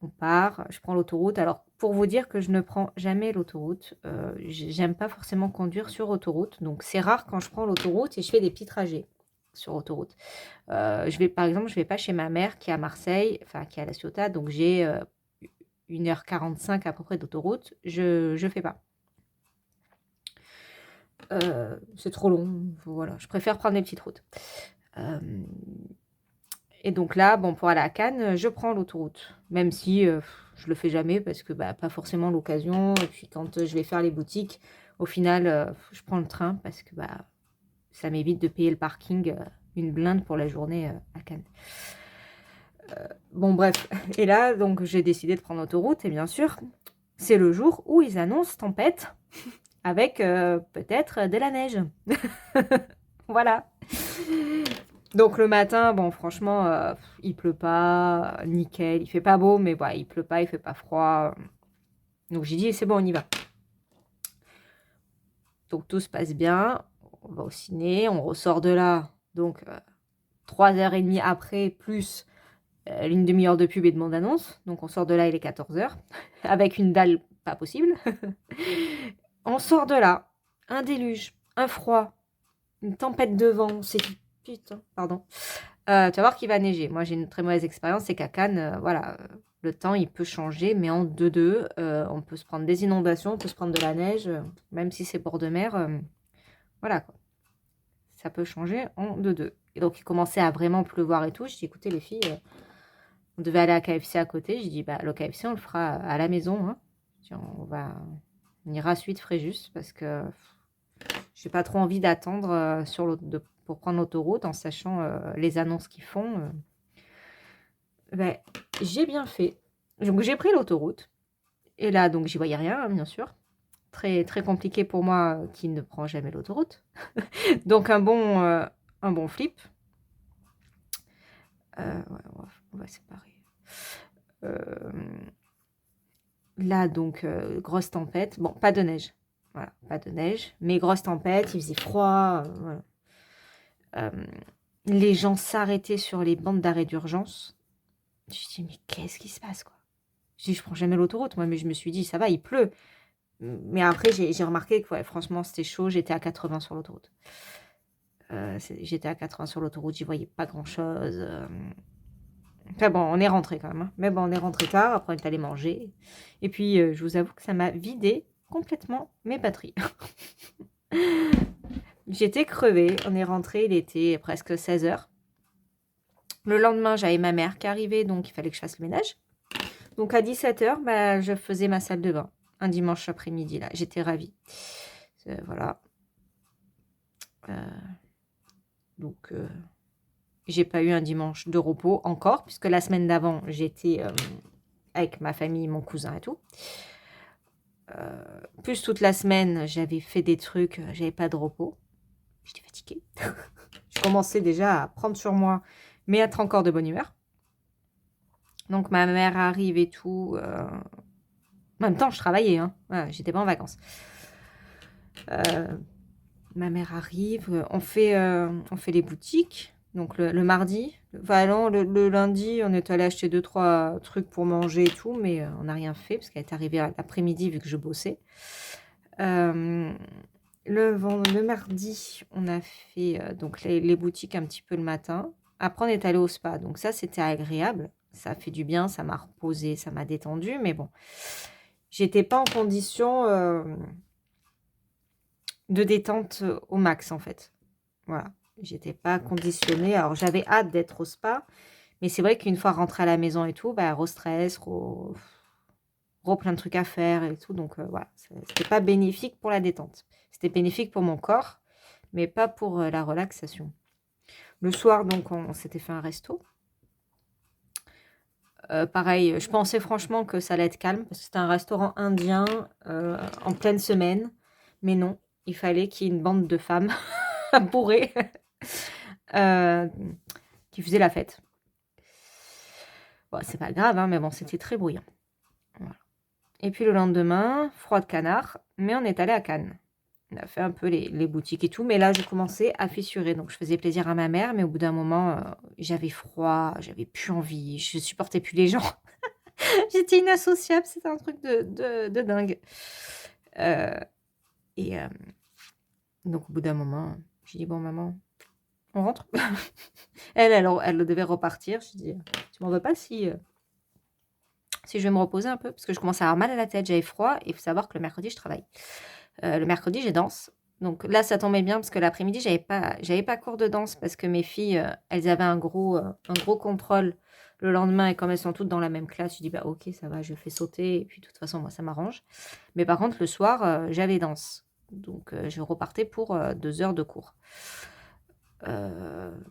on part, je prends l'autoroute. Alors, pour vous dire que je ne prends jamais l'autoroute, j'aime pas forcément conduire sur autoroute. Donc, c'est rare quand je prends l'autoroute et je fais des petits trajets sur autoroute. Par exemple, je vais pas chez ma mère qui est à Marseille, enfin, qui est à La Ciotat. Donc, j'ai 1h45 à peu près d'autoroute. Je fais pas. C'est trop long. Voilà, je préfère prendre des petites routes. Et donc là, bon, pour aller à Cannes, je prends l'autoroute. Même si je le fais jamais parce que bah, pas forcément l'occasion. Et puis quand je vais faire les boutiques, au final, je prends le train parce que bah, ça m'évite de payer le parking, une blinde pour la journée à Cannes. Bon, bref. Et là, donc, j'ai décidé de prendre l'autoroute. Et bien sûr, c'est le jour où ils annoncent tempête avec peut-être de la neige. Voilà. Donc le matin, bon franchement, il pleut pas, nickel, il fait pas beau, mais bah, il pleut pas, il fait pas froid. Donc j'ai dit, c'est bon, on y va. Donc tout se passe bien, on va au ciné, on ressort de là, donc 3h30 après, plus une demi-heure de pub et de bande-annonce. Donc on sort de là, il est 14h, avec une dalle pas possible. On sort de là, un déluge, un froid, une tempête de vent, c'est putain, pardon. Tu vas voir qu'il va neiger. Moi, j'ai une très mauvaise expérience, c'est qu'à Cannes, voilà, le temps, il peut changer, mais en 2-2, on peut se prendre des inondations, on peut se prendre de la neige, même si c'est bord de mer, voilà, quoi. Ça peut changer en 2-2. Et donc, il commençait à vraiment pleuvoir et tout. Je dis, écoutez, les filles, on devait aller à KFC à côté. Je dis, bah, le KFC, on le fera à la maison, hein. Je dis, on ira suite Fréjus, parce que j'ai pas trop envie d'attendre pour prendre l'autoroute en sachant les annonces qu'ils font. Ben, j'ai bien fait. Donc j'ai pris l'autoroute. Et là, donc j'y voyais rien, hein, bien sûr. Très, très compliqué pour moi qui ne prend jamais l'autoroute. Donc un bon flip. Ouais, on va séparer. Là, donc, grosse tempête. Bon, pas de neige. Voilà, pas de neige. Mais grosse tempête, il faisait froid. Voilà. Les gens s'arrêtaient sur les bandes d'arrêt d'urgence. Je me dis, mais qu'est-ce qui se passe, quoi? Je dis, je prends jamais l'autoroute, moi, mais je me suis dit, ça va, il pleut. Mais après, j'ai remarqué que, ouais, franchement, c'était chaud. J'étais à 80 sur l'autoroute. J'étais à 80 sur l'autoroute, j'y voyais pas grand-chose. Enfin bon, on est rentré quand même, hein. Mais bon, on est rentré tard, après on est allé manger. Et puis, je vous avoue que ça m'a vidé complètement mes batteries. J'étais crevée, on est rentré, il était presque 16h. Le lendemain, j'avais ma mère qui arrivait, donc il fallait que je fasse le ménage. Donc à 17h, bah, je faisais ma salle de bain, un dimanche après-midi, là. J'étais ravie. Voilà. Donc, j'ai pas eu un dimanche de repos encore, puisque la semaine d'avant, j'étais avec ma famille, mon cousin et tout. Plus toute la semaine, j'avais fait des trucs, j'avais pas de repos. J'étais fatiguée. Je commençais déjà à prendre sur moi, mais à être encore de bonne humeur. Donc ma mère arrive et tout. En même temps, je travaillais, hein. Voilà, j'étais pas en vacances. Ma mère arrive, on fait les boutiques. Donc le mardi, enfin non, le lundi, on est allé acheter 2-3 trucs pour manger et tout, mais on n'a rien fait parce qu'elle est arrivée l'après-midi vu que je bossais. Le mardi, on a fait donc les boutiques un petit peu le matin. Après, on est allé au spa, donc ça, c'était agréable. Ça fait du bien, ça m'a reposé, ça m'a détendu, mais bon, j'étais pas en condition de détente au max en fait. Voilà. J'étais pas conditionnée. Alors, j'avais hâte d'être au spa. Mais c'est vrai qu'une fois rentrée à la maison et tout, bah, stress, plein de trucs à faire et tout. Donc voilà, c'était pas bénéfique pour la détente. C'était bénéfique pour mon corps, mais pas pour la relaxation. Le soir, donc, on s'était fait un resto. Pareil, je pensais franchement que ça allait être calme, parce que c'était un restaurant indien en pleine semaine. Mais non, il fallait qu'il y ait une bande de femmes bourrées euh, qui faisaient la fête. Bon, c'est pas grave, hein, mais bon, c'était très bruyant. Voilà. Et puis le lendemain, froid de canard, mais on est allé à Cannes. On a fait un peu les boutiques et tout, mais là, je commençais à fissurer. Donc, je faisais plaisir à ma mère, mais au bout d'un moment, j'avais froid, j'avais plus envie, je supportais plus les gens. J'étais inassociable, c'était un truc de dingue. Et donc, au bout d'un moment, j'ai dit, bon, maman, on rentre. Elle devait repartir. Je dis, tu m'en veux pas si je vais me reposer un peu? Parce que je commençais à avoir mal à la tête, j'avais froid, et il faut savoir que le mercredi, je travaille. Le mercredi, j'ai danse. Donc là, ça tombait bien parce que l'après-midi, j'avais pas cours de danse parce que mes filles, elles avaient un gros contrôle le lendemain et comme elles sont toutes dans la même classe, je dis bah ok, ça va, je fais sauter et puis de toute façon, moi, ça m'arrange. Mais par contre, le soir, j'avais danse. Donc je repartais pour 2 heures de cours.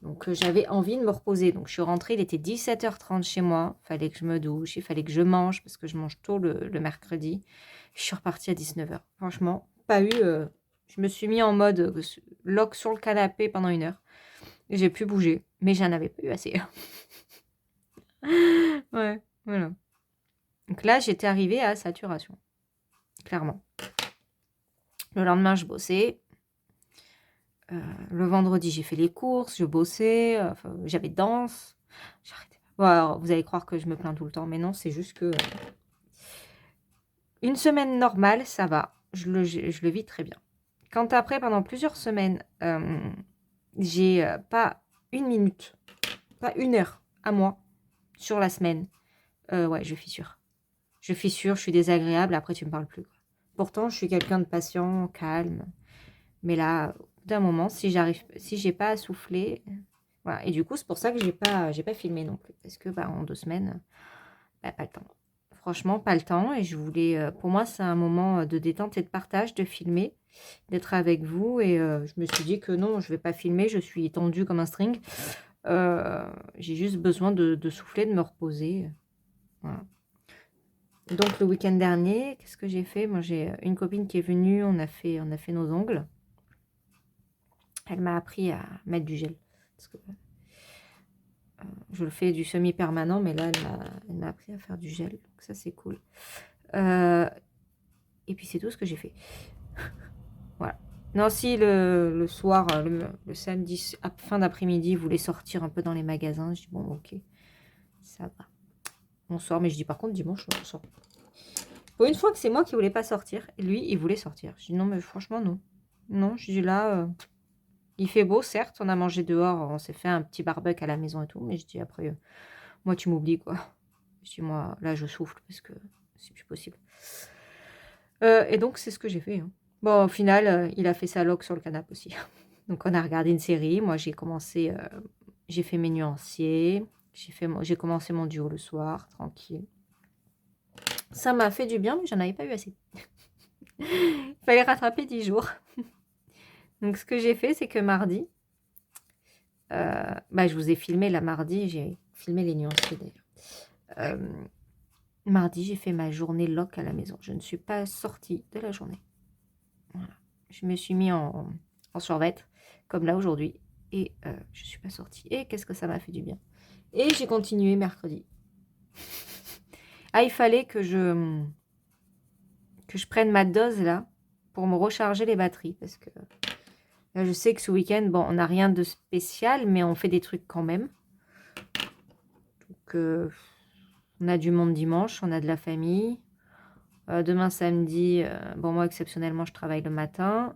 Donc j'avais envie de me reposer. Donc je suis rentrée, il était 17h30 chez moi. Il fallait que je me douche, il fallait que je mange parce que je mange tôt le mercredi. Je suis repartie à 19h. Franchement, pas eu. Je me suis mis en mode lock sur le canapé pendant 1 heure. J'ai pu bouger, mais j'en avais pas eu assez. Ouais, voilà. Donc là, j'étais arrivée à saturation. Clairement. Le lendemain, je bossais. Le vendredi, j'ai fait les courses, je bossais, j'avais danse. J'arrêtais pas. Bon, alors, vous allez croire que je me plains tout le temps, mais non, c'est juste que une semaine normale, ça va. Je le vis très bien. Quand après, pendant plusieurs semaines, j'ai pas 1 minute, pas 1 heure à moi sur la semaine, ouais, je fissure. Je fissure, je suis désagréable, après tu me parles plus, quoi. Pourtant, je suis quelqu'un de patient, calme. Mais là, d'un moment, si j'ai pas à souffler, voilà. Et du coup, c'est pour ça que j'ai pas filmé non plus, parce que bah, en 2 semaines, bah, pas le temps. Franchement, pas le temps. Et je voulais, pour moi, c'est un moment de détente et de partage, de filmer, d'être avec vous. Et je me suis dit que non, je vais pas filmer. Je suis tendue comme un string. J'ai juste besoin de souffler, de me reposer. Voilà. Donc le week-end dernier, qu'est-ce que j'ai fait? Moi, j'ai une copine qui est venue. On a fait nos ongles. Elle m'a appris à mettre du gel. Parce que je le fais du semi-permanent, mais là, elle m'a appris à faire du gel. Donc ça, c'est cool. Et puis, c'est tout ce que j'ai fait. Voilà. Non, si le soir, le samedi, fin d'après-midi, voulait sortir un peu dans les magasins, je dis bon, ok, ça va. On sort, mais je dis par contre, dimanche, on sort. Pour une fois que c'est moi qui voulais pas sortir, et lui, il voulait sortir. Je dis non, mais franchement, non. Non, je dis là... il fait beau, certes, on a mangé dehors, on s'est fait un petit barbecue à la maison et tout, mais je dis après, moi tu m'oublies quoi. Je dis moi, là je souffle parce que c'est plus possible. Et donc c'est ce que j'ai fait. Hein. Bon, au final, il a fait sa loque sur le canapé aussi. Donc on a regardé une série, moi j'ai commencé, j'ai fait mes nuanciers, j'ai commencé mon duo le soir, tranquille. Ça m'a fait du bien, mais j'en avais pas eu assez. Il fallait rattraper 10 jours. Donc ce que j'ai fait, c'est que mardi, bah, je vous ai filmé la mardi, j'ai filmé les nuanciers d'ailleurs. Mardi, j'ai fait ma journée loc à la maison. Je ne suis pas sortie de la journée. Voilà. Je me suis mis en survette, comme là aujourd'hui, et je ne suis pas sortie. Et qu'est-ce que ça m'a fait du bien. Et j'ai continué mercredi. Ah, il fallait que je prenne ma dose là, pour me recharger les batteries, parce que là, je sais que ce week-end, bon, on n'a rien de spécial, mais on fait des trucs quand même. Donc, on a du monde dimanche, on a de la famille. Demain, samedi, bon, moi, exceptionnellement, je travaille le matin.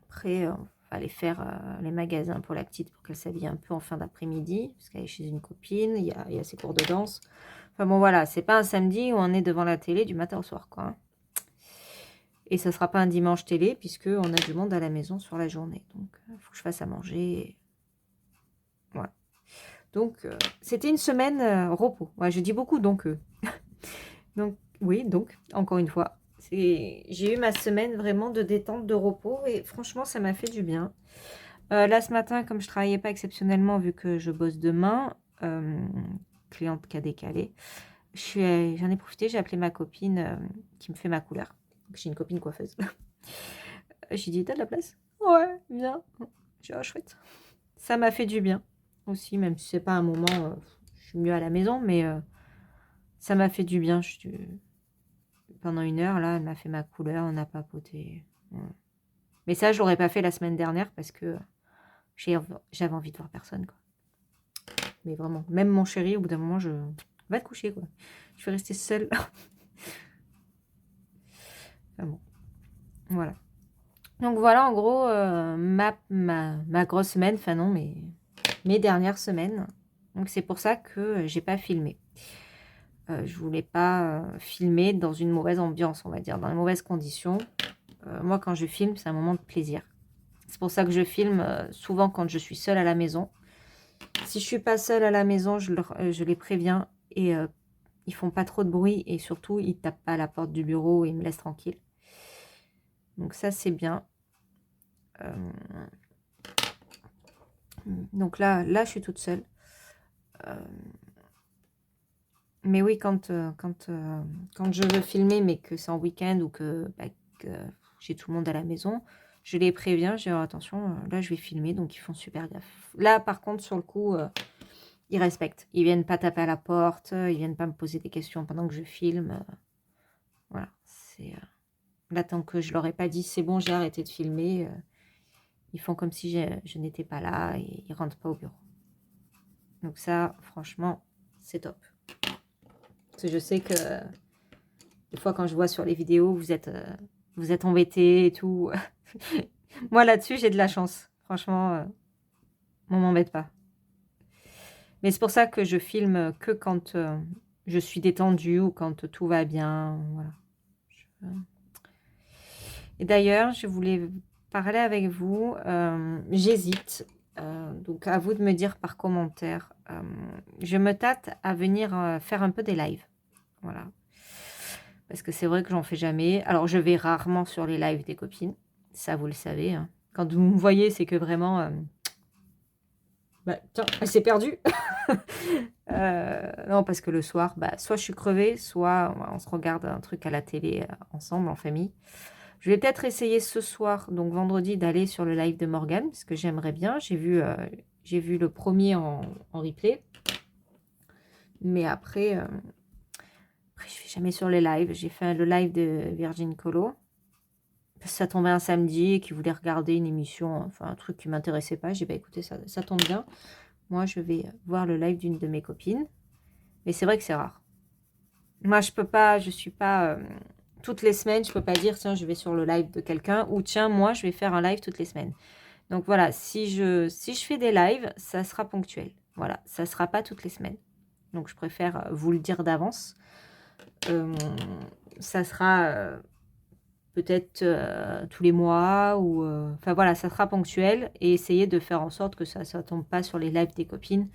Après, on va aller faire les magasins pour la petite, pour qu'elle s'habille un peu en fin d'après-midi, parce qu'elle est chez une copine, il y a ses cours de danse. Enfin bon, voilà, c'est pas un samedi où on est devant la télé du matin au soir, quoi. Hein. Et ça sera pas un dimanche télé, puisqu'on a du monde à la maison sur la journée. Donc, il faut que je fasse à manger. Voilà. Donc, c'était une semaine repos. Ouais, je dis beaucoup donc. Donc, oui, donc, encore une fois. J'ai eu ma semaine vraiment de détente, de repos. Et franchement, ça m'a fait du bien. Là, ce matin, comme je travaillais pas exceptionnellement, vu que je bosse demain, cliente qui a décalé, j'en ai profité, j'ai appelé ma copine qui me fait ma couleur. J'ai une copine coiffeuse. J'ai dit, t'as de la place? Ouais, viens. J'ai dit, oh, chouette. Ça m'a fait du bien aussi, même si c'est pas un moment, je suis mieux à la maison, mais ça m'a fait du bien. Pendant 1 heure, là, elle m'a fait ma couleur, on a papoté. Ouais. Mais ça, je l'aurais pas fait la semaine dernière parce que j'avais envie de voir personne, quoi. Mais vraiment, même mon chéri, au bout d'un moment, va te coucher, quoi. Je vais rester seule. Enfin bon, voilà. Donc voilà, en gros, ma grosse semaine, enfin non, mes dernières semaines. Donc c'est pour ça que j'ai pas filmé. Je voulais pas filmer dans une mauvaise ambiance, on va dire, dans les mauvaises conditions. Moi, quand je filme, c'est un moment de plaisir. C'est pour ça que je filme souvent quand je suis seule à la maison. Si je suis pas seule à la maison, je les préviens et ils font pas trop de bruit et surtout, ils tapent pas à la porte du bureau et ils me laissent tranquille. Donc ça, c'est bien. Donc là, je suis toute seule. Mais oui, quand je veux filmer, mais que c'est en week-end ou que j'ai tout le monde à la maison, je les préviens, je dis, oh, attention, là, je vais filmer, donc ils font super gaffe. Là, par contre, sur le coup, ils respectent. Ils viennent pas taper à la porte, ils viennent pas me poser des questions pendant que je filme. Voilà, c'est... là, tant que je leur ai pas dit, c'est bon, j'ai arrêté de filmer, ils font comme si je n'étais pas là et ils rentrent pas au bureau. Donc ça, franchement, c'est top. Parce que je sais que des fois, quand je vois sur les vidéos, vous êtes embêtés et tout. Moi, là-dessus, j'ai de la chance. Franchement, on m'embête pas. Mais c'est pour ça que je filme que quand je suis détendue ou quand tout va bien. Voilà. Et d'ailleurs, je voulais parler avec vous. J'hésite. Donc, à vous de me dire par commentaire. Je me tâte à venir faire un peu des lives. Voilà. Parce que c'est vrai que j'en fais jamais. Alors, je vais rarement sur les lives des copines. Ça, vous le savez. Hein. Quand vous me voyez, c'est que vraiment... tiens, elle s'est perdue. Non, parce que le soir, soit je suis crevée, soit on se regarde un truc à la télé ensemble, en famille. Je vais peut-être essayer ce soir, donc vendredi, d'aller sur le live de Morgane, parce que j'aimerais bien. J'ai vu le premier en replay. Mais après, je ne vais jamais sur les lives. J'ai fait le live de Virgin Colo. Ça tombait un samedi et qui voulait regarder une émission, enfin un truc qui ne m'intéressait pas. J'ai dit, écoutez, ça tombe bien. Moi, je vais voir le live d'une de mes copines. Mais c'est vrai que c'est rare. Moi, je suis pas... toutes les semaines, je peux pas dire, tiens, je vais sur le live de quelqu'un. Ou tiens, moi, je vais faire un live toutes les semaines. Donc voilà, si je fais des lives, ça sera ponctuel. Voilà, ça sera pas toutes les semaines. Donc je préfère vous le dire d'avance. Ça sera peut-être tous les mois ou enfin voilà, ça sera ponctuel et essayer de faire en sorte que ça tombe pas sur les lives des copines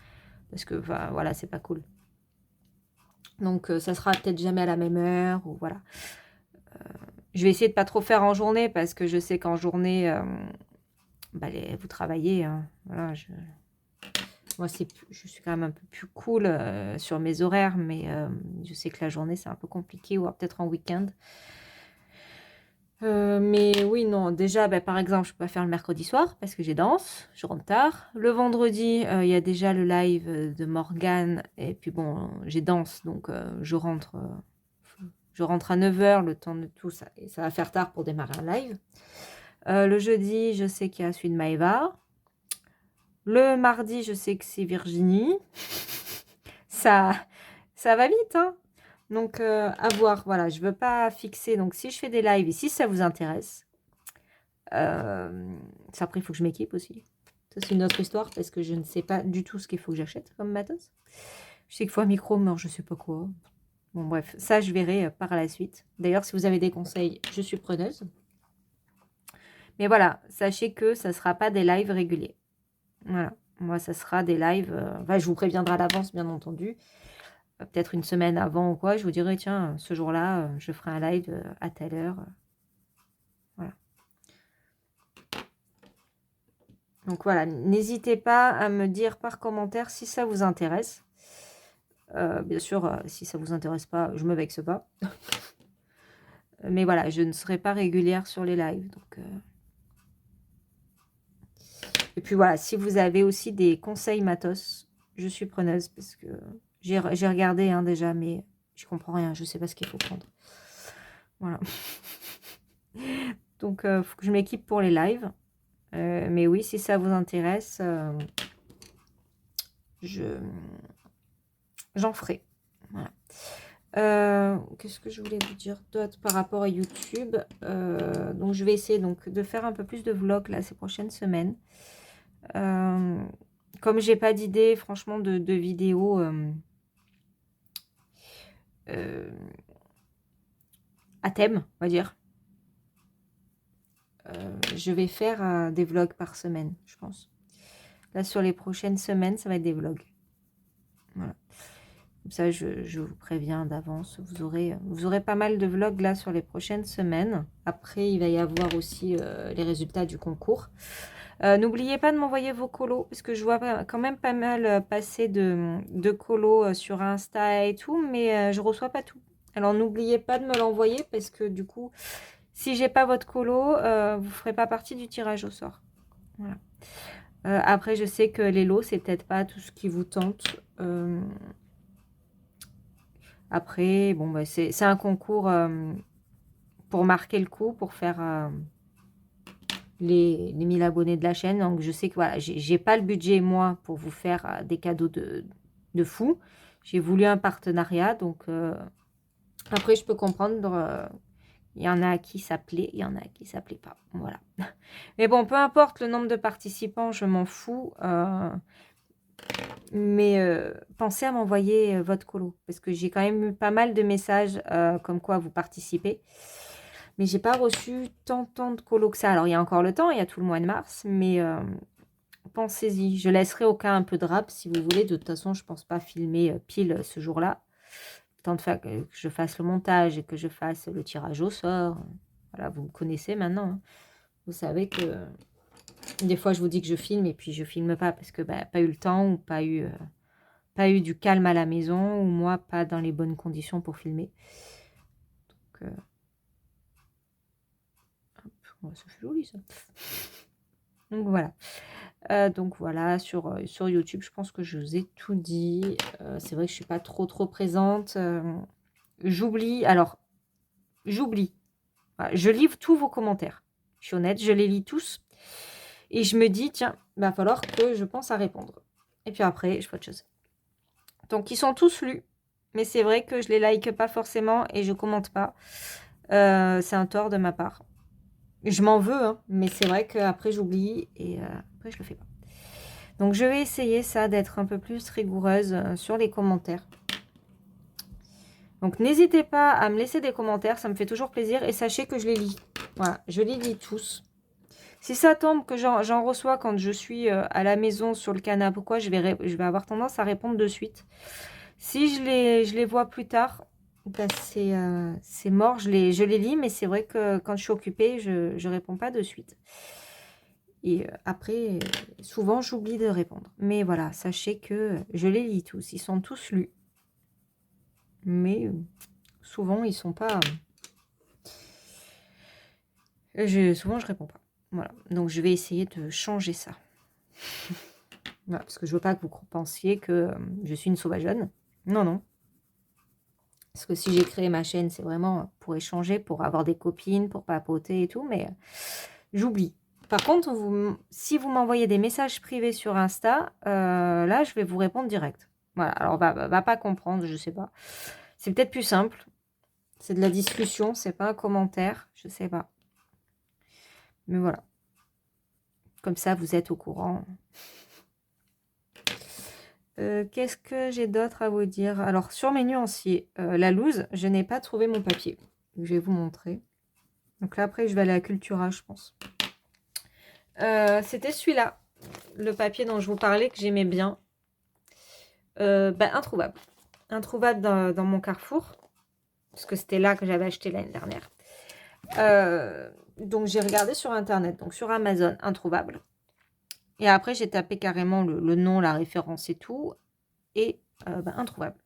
parce que voilà, c'est pas cool. Donc ça sera peut-être jamais à la même heure ou voilà. Je vais essayer de pas trop faire en journée parce que je sais qu'en journée vous travaillez hein, voilà, moi je suis quand même un peu plus cool sur mes horaires mais je sais que la journée c'est un peu compliqué ou peut-être en week-end. Mais oui, non, déjà, par exemple, je peux pas faire le mercredi soir parce que j'ai danse, je rentre tard. Le vendredi, il y a déjà le live de Morgane et puis bon, j'ai danse, donc je rentre à 9 h, le temps de tout ça, et ça va faire tard pour démarrer un live. Le jeudi, je sais qu'il y a celui de Maëva. Le mardi, je sais que c'est Virginie. Ça va vite, hein. Donc, à voir, voilà, je veux pas fixer. Donc, si je fais des lives et si ça vous intéresse, après, il faut que je m'équipe aussi. Ça, c'est une autre histoire parce que je ne sais pas du tout ce qu'il faut que j'achète comme matos. Je sais qu'il faut un micro, mais je sais pas quoi. Bon, bref, ça, je verrai par la suite. D'ailleurs, si vous avez des conseils, je suis preneuse. Mais voilà, sachez que ça ne sera pas des lives réguliers. Voilà. Moi, ça sera des lives. Enfin, je vous préviendrai à l'avance, bien entendu. Peut-être une semaine avant ou quoi. Je vous dirai, tiens, ce jour-là, je ferai un live à telle heure. Voilà. Donc voilà, n'hésitez pas à me dire par commentaire si ça vous intéresse. Bien sûr, si ça vous intéresse pas, je me vexe pas. Mais voilà, je ne serai pas régulière sur les lives. Donc, et puis voilà, si vous avez aussi des conseils matos, je suis preneuse parce que j'ai regardé hein, déjà, mais je comprends rien. Je sais pas ce qu'il faut prendre. Voilà. Donc, il faut que je m'équipe pour les lives. Mais oui, si ça vous intéresse, j'en ferai. Voilà. Qu'est-ce que je voulais vous dire d'autre par rapport à YouTube? Donc, je vais essayer donc, de faire un peu plus de vlogs là, ces prochaines semaines. Comme j'ai pas d'idée, franchement, de vidéos à thème, on va dire. Je vais faire des vlogs par semaine, je pense. Là, sur les prochaines semaines, ça va être des vlogs. Voilà. Comme ça, je vous préviens d'avance. Vous aurez pas mal de vlogs là sur les prochaines semaines. Après, il va y avoir aussi les résultats du concours. N'oubliez pas de m'envoyer vos colos, parce que je vois quand même pas mal passer de colos sur Insta et tout, mais je reçois pas tout. Alors, n'oubliez pas de me l'envoyer, parce que du coup, si j'ai pas votre colo, vous ne ferez pas partie du tirage au sort. Voilà. Après, je sais que les lots, c'est peut-être pas tout ce qui vous tente. Après, bon, bah, c'est un concours pour marquer le coup, pour faire les 1000 abonnés de la chaîne. Donc, je sais que voilà, j'ai pas le budget, moi, pour vous faire des cadeaux de fou. J'ai voulu un partenariat. Donc, après, je peux comprendre. Il y en a qui s'appelaient, il y en a qui s'appelaient pas. Voilà. Mais bon, peu importe le nombre de participants, je m'en fous. Mais pensez à m'envoyer votre colo. Parce que j'ai quand même eu pas mal de messages comme quoi vous participez. Mais j'ai pas reçu tant de colos que ça. Alors, il y a encore le temps, il y a tout le mois de mars. Mais pensez-y. Je laisserai au cas un peu de rap si vous voulez. De toute façon, je pense pas filmer pile ce jour-là. Tant de faire que je fasse le montage et que je fasse le tirage au sort. Voilà, vous me connaissez maintenant. Hein. Vous savez que des fois, je vous dis que je filme et puis je filme pas parce que pas eu le temps ou pas eu du calme à la maison ou moi, pas dans les bonnes conditions pour filmer. Donc, hop, ça fait joli ça. Donc voilà, sur YouTube, je pense que je vous ai tout dit. C'est vrai que je suis pas trop présente. J'oublie. Alors, j'oublie. Voilà, je livre tous vos commentaires. Je suis honnête, je les lis tous. Et je me dis, tiens, il va falloir que je pense à répondre. Et puis après, je fais autre chose. Donc, ils sont tous lus. Mais c'est vrai que je les like pas forcément et je commente pas. C'est un tort de ma part. Je m'en veux, hein, mais c'est vrai qu'après, j'oublie et après, je le fais pas. Donc, je vais essayer ça, d'être un peu plus rigoureuse sur les commentaires. Donc, n'hésitez pas à me laisser des commentaires. Ça me fait toujours plaisir. Et sachez que je les lis. Voilà, je les lis tous. Si ça tombe que j'en reçois quand je suis à la maison sur le canapé ou quoi, je vais avoir tendance à répondre de suite. Si je les vois plus tard, ben c'est mort, je les lis, mais c'est vrai que quand je suis occupée, je réponds pas de suite. Et après, souvent, j'oublie de répondre. Mais voilà, sachez que je les lis tous. Ils sont tous lus. Mais souvent, ils sont pas... souvent, je réponds pas. Voilà, donc je vais essayer de changer ça. Voilà, parce que je veux pas que vous pensiez que je suis une sauvageonne. Non, non. Parce que si j'ai créé ma chaîne, c'est vraiment pour échanger, pour avoir des copines, pour papoter et tout, mais j'oublie. Par contre, si vous m'envoyez des messages privés sur Insta, là, je vais vous répondre direct. Voilà, alors va pas comprendre, je sais pas. C'est peut-être plus simple. C'est de la discussion, c'est pas un commentaire, je sais pas. Mais voilà. Comme ça, vous êtes au courant. Qu'est-ce que j'ai d'autre à vous dire? Alors, sur mes nuanciers, la loose, je n'ai pas trouvé mon papier. Je vais vous montrer. Donc là, après, je vais aller à Cultura, je pense. C'était celui-là. le papier dont je vous parlais, que j'aimais bien. Introuvable. Introuvable dans mon Carrefour. Parce que c'était là que j'avais acheté l'année dernière. Donc j'ai regardé sur internet, donc sur Amazon, introuvable. Et après j'ai tapé carrément le nom, la référence et tout, et introuvable.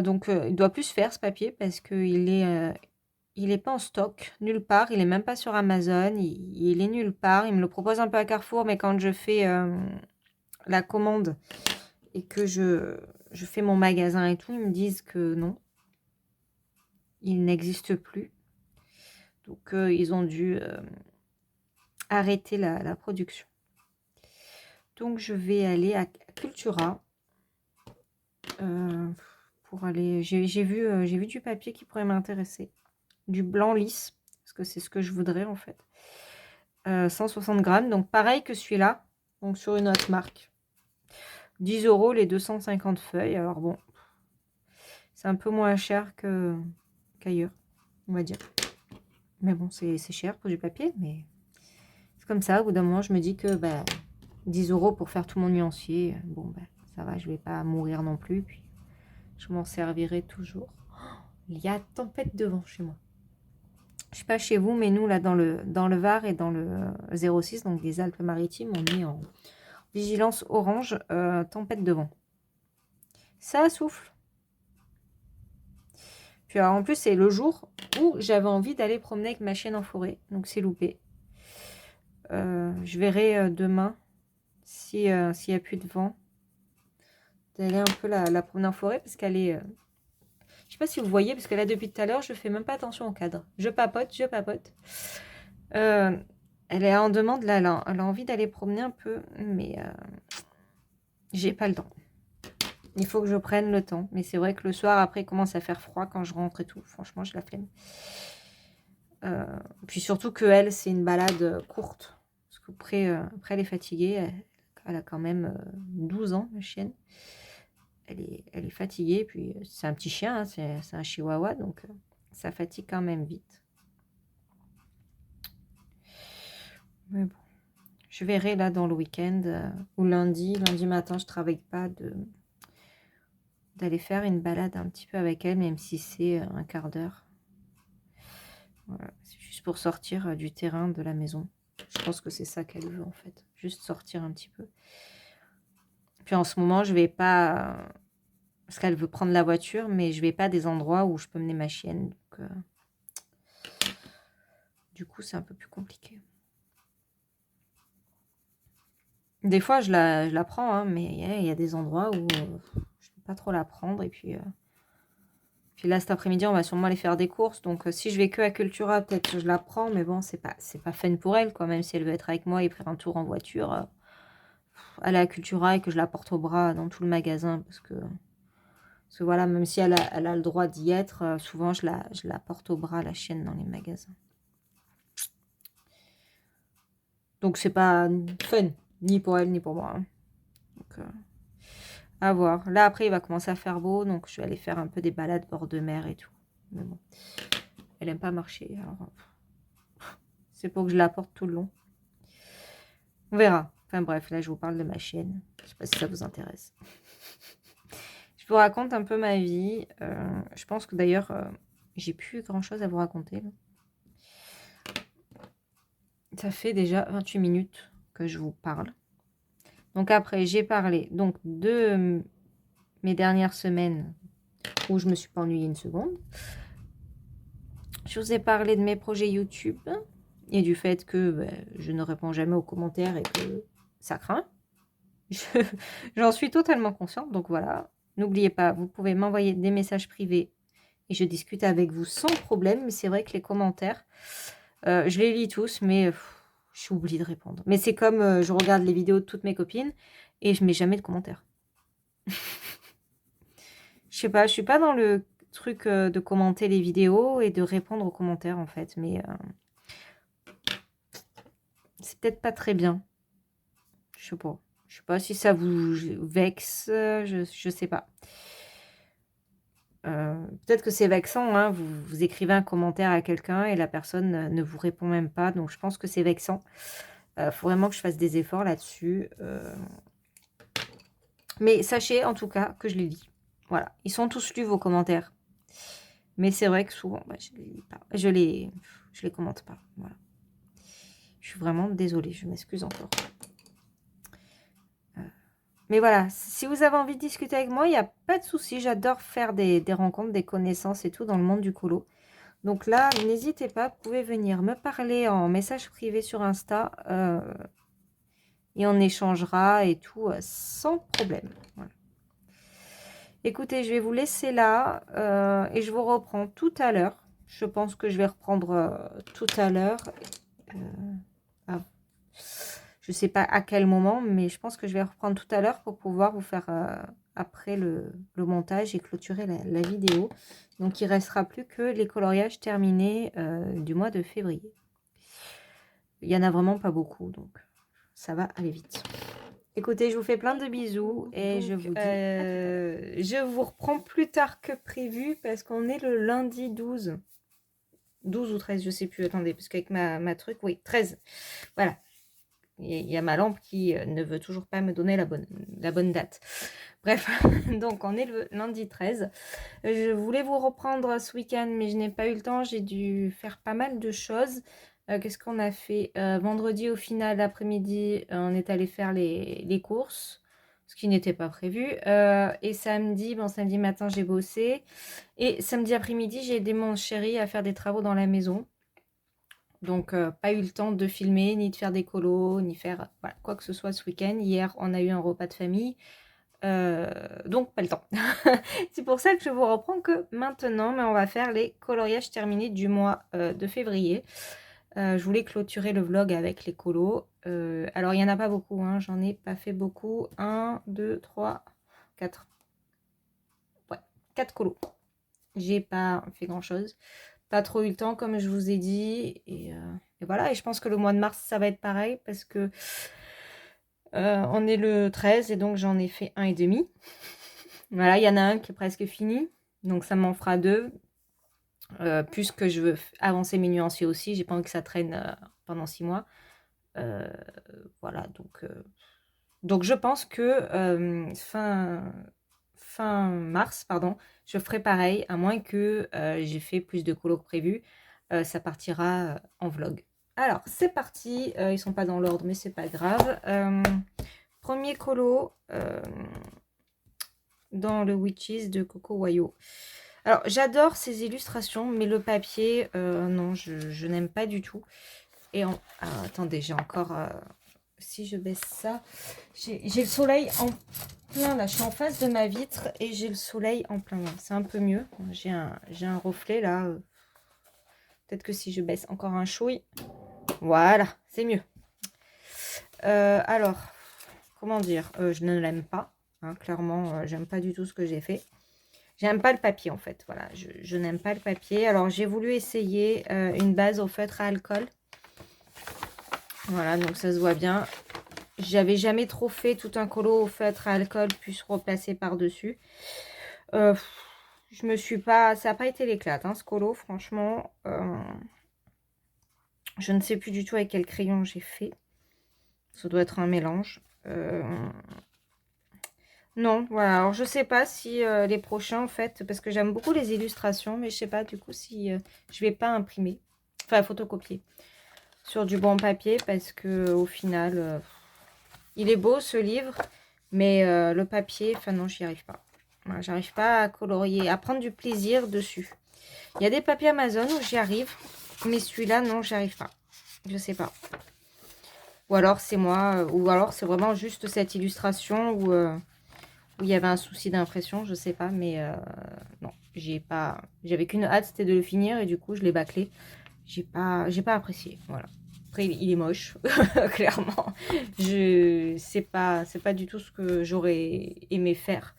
Donc il doit plus se faire ce papier parce qu'il est pas en stock nulle part, il est même pas sur Amazon, il est nulle part. Il me le propose un peu à Carrefour, mais quand je fais la commande et que je fais mon magasin et tout, ils me disent que non, il n'existe plus. Donc, ils ont dû arrêter la production. Donc, je vais aller à Cultura pour aller... J'ai vu du papier qui pourrait m'intéresser. Du blanc lisse, parce que c'est ce que je voudrais en fait. 160 grammes, donc pareil que celui-là, donc sur une autre marque. 10 € les 250 feuilles. Alors bon, c'est un peu moins cher qu'ailleurs, on va dire. Mais bon, c'est cher pour du papier, mais c'est comme ça. Au bout d'un moment, je me dis que 10 € pour faire tout mon nuancier, bon, ça va, je vais pas mourir non plus. Puis je m'en servirai toujours. Il y a tempête de vent chez moi. Je sais pas chez vous, mais nous, là, dans le Var et dans le 06, donc les Alpes-Maritimes, on est en vigilance orange, tempête de vent. Ça souffle. Puis alors, en plus, c'est le jour où j'avais envie d'aller promener avec ma chienne en forêt. Donc, c'est loupé. Je verrai demain, s'il n'y a plus de vent, d'aller un peu la promener en forêt. Parce qu'elle est... je sais pas si vous voyez, parce que là, depuis tout à l'heure, je fais même pas attention au cadre. Je papote. Elle est en demande, là, elle a envie d'aller promener un peu. Mais j'ai pas le temps. Il faut que je prenne le temps. Mais c'est vrai que le soir, après, il commence à faire froid quand je rentre et tout. Franchement, je la flemme. Puis surtout que elle, c'est une balade courte. Parce qu'après elle est fatiguée. Elle a quand même 12 ans, la chienne. Elle est fatiguée. Puis c'est un petit chien, hein, c'est un chihuahua. Donc ça fatigue quand même vite. Mais bon. Je verrai là dans le week-end ou lundi matin, je travaille pas, d'aller faire une balade un petit peu avec elle, même si c'est un quart d'heure. Voilà, c'est juste pour sortir du terrain de la maison. Je pense que c'est ça qu'elle veut en fait. Juste sortir un petit peu. Puis en ce moment, je vais pas... parce qu'elle veut prendre la voiture, mais je vais pas à des endroits où je peux mener ma chienne. Donc, du coup, c'est un peu plus compliqué. Des fois, je la prends, hein, mais il y a des endroits où je ne peux pas trop la prendre. Et puis là, cet après-midi, on va sûrement aller faire des courses. Donc, si je vais que à Cultura, peut-être que je la prends. Mais bon, c'est pas fun pour elle, quoi. Même si elle veut être avec moi et faire un tour en voiture. Aller à Cultura et que je la porte au bras dans tout le magasin. Parce que voilà, même si elle a le droit d'y être, souvent, je la porte au bras, la chienne, dans les magasins. Donc, c'est pas fun. Ni pour elle, ni pour moi. Hein. Donc, à voir. Là, après, il va commencer à faire beau. Donc, je vais aller faire un peu des balades bord de mer et tout. Mais bon. Elle aime pas marcher. Alors, c'est pour que je la porte tout le long. On verra. Enfin bref, là, je vous parle de ma chienne. Je sais pas si ça vous intéresse. Je vous raconte un peu ma vie. Je pense que d'ailleurs, j'ai plus grand-chose à vous raconter. Là. Ça fait déjà 28 minutes que je vous parle. Donc après, j'ai parlé donc de mes dernières semaines où je me suis pas ennuyée une seconde. Je vous ai parlé de mes projets YouTube et du fait que je ne réponds jamais aux commentaires et que ça craint. J'en suis totalement consciente, donc voilà. N'oubliez pas, vous pouvez m'envoyer des messages privés et je discute avec vous sans problème. Mais c'est vrai que les commentaires, je les lis tous, mais j'oublie de répondre. Mais c'est comme je regarde les vidéos de toutes mes copines et je mets jamais de commentaires. Je sais pas, je suis pas dans le truc de commenter les vidéos et de répondre aux commentaires en fait, mais c'est peut-être pas très bien. Je sais pas. Je sais pas si ça vous vexe, je sais pas. Peut-être que c'est vexant, hein, vous écrivez un commentaire à quelqu'un et la personne ne vous répond même pas, donc je pense que c'est vexant. Faut vraiment que je fasse des efforts là-dessus. Mais sachez en tout cas que je les lis. Voilà, ils sont tous lus vos commentaires. Mais c'est vrai que souvent, bah, je les lis pas. Je les commente pas. Voilà. Je suis vraiment désolée, je m'excuse encore. Mais voilà, si vous avez envie de discuter avec moi, il n'y a pas de souci. J'adore faire des rencontres, des connaissances et tout dans le monde du colo. Donc là, n'hésitez pas, vous pouvez venir me parler en message privé sur Insta. Et on échangera et tout sans problème. Voilà. Écoutez, je vais vous laisser là et je vous reprends tout à l'heure. Je pense que je vais reprendre tout à l'heure. Je ne sais pas à quel moment, mais je pense que je vais reprendre tout à l'heure pour pouvoir vous faire après le montage et clôturer la vidéo. Donc, il ne restera plus que les coloriages terminés du mois de février. Il n'y en a vraiment pas beaucoup, donc ça va aller vite. Écoutez, je vous fais plein de bisous et je vous dis je vous reprends plus tard que prévu parce qu'on est le lundi 12. 12 ou 13, je sais plus. Attendez, parce qu'avec ma truc, oui, 13. Voilà. Il y a ma lampe qui ne veut toujours pas me donner la bonne date. Bref, donc on est le lundi 13. Je voulais vous reprendre ce week-end, mais je n'ai pas eu le temps. J'ai dû faire pas mal de choses. Qu'est-ce qu'on a fait vendredi, au final, l'après-midi, on est allé faire les courses, ce qui n'était pas prévu. Et samedi, samedi matin, j'ai bossé. Et samedi après-midi, j'ai aidé mon chéri à faire des travaux dans la maison. Donc, pas eu le temps de filmer, ni de faire des colos, ni faire quoi que ce soit ce week-end. Hier, on a eu un repas de famille. Donc, pas le temps. C'est pour ça que je vous reprends que maintenant. Mais on va faire les coloriages terminés du mois de février. Je voulais clôturer le vlog avec les colos. Alors, il n'y en a pas beaucoup. Hein, j'en ai pas fait beaucoup. 1, 2, 3, 4. Ouais, 4 colos. J'ai pas fait grand-chose. Pas trop eu le temps, comme je vous ai dit. Et voilà. Et je pense que le mois de mars, ça va être pareil. Parce que on est le 13. Et donc, j'en ai fait 1,5. Voilà, il y en a un qui est presque fini. Donc, ça m'en fera 2. Puisque je veux avancer mes nuanciers aussi. J'ai pas envie que ça traîne pendant 6 mois. Voilà. Donc, je pense que fin mars, pardon, je ferai pareil, à moins que j'ai fait plus de colos que prévu. Ça partira en vlog. Alors, c'est parti. Ils sont pas dans l'ordre, mais c'est pas grave. Premier colo dans le Witches de Coco Wayo. Alors, j'adore ces illustrations, mais le papier, non, je n'aime pas du tout. Et attendez, j'ai encore... si je baisse ça, j'ai le soleil en plein là. Je suis en face de ma vitre et j'ai le soleil en plein là. C'est un peu mieux. J'ai un reflet là. Peut-être que si je baisse encore un chouille. Voilà, c'est mieux. Alors, comment dire, je ne l'aime pas. Hein, clairement, j'aime pas du tout ce que j'ai fait. J'aime pas le papier en fait. Voilà, je n'aime pas le papier. Alors, j'ai voulu essayer une base au feutre à alcool. Voilà, donc ça se voit bien. J'avais jamais trop fait tout un colo au feutre à alcool puis se replacer par-dessus. Je me suis pas... Ça n'a pas été l'éclate, hein, ce colo, franchement. Je ne sais plus du tout avec quel crayon j'ai fait. Ça doit être un mélange. Non, voilà. Alors, je sais pas si les prochains, en fait, parce que j'aime beaucoup les illustrations, mais je sais pas, du coup, si je vais pas imprimer. Enfin, photocopier sur du bon papier, parce que au final... il est beau ce livre, mais le papier, enfin non, j'y arrive pas. Voilà, j'arrive pas à colorier, à prendre du plaisir dessus. Il y a des papiers Amazon où j'y arrive, mais celui-là, non, j'y arrive pas. Je sais pas. Ou alors c'est moi, ou alors c'est vraiment juste cette illustration où il y avait un souci d'impression, je sais pas, mais non, j'avais qu'une hâte, c'était de le finir et du coup je l'ai bâclé. J'ai pas apprécié, voilà. Après, il est moche, clairement. C'est pas du tout ce que j'aurais aimé faire.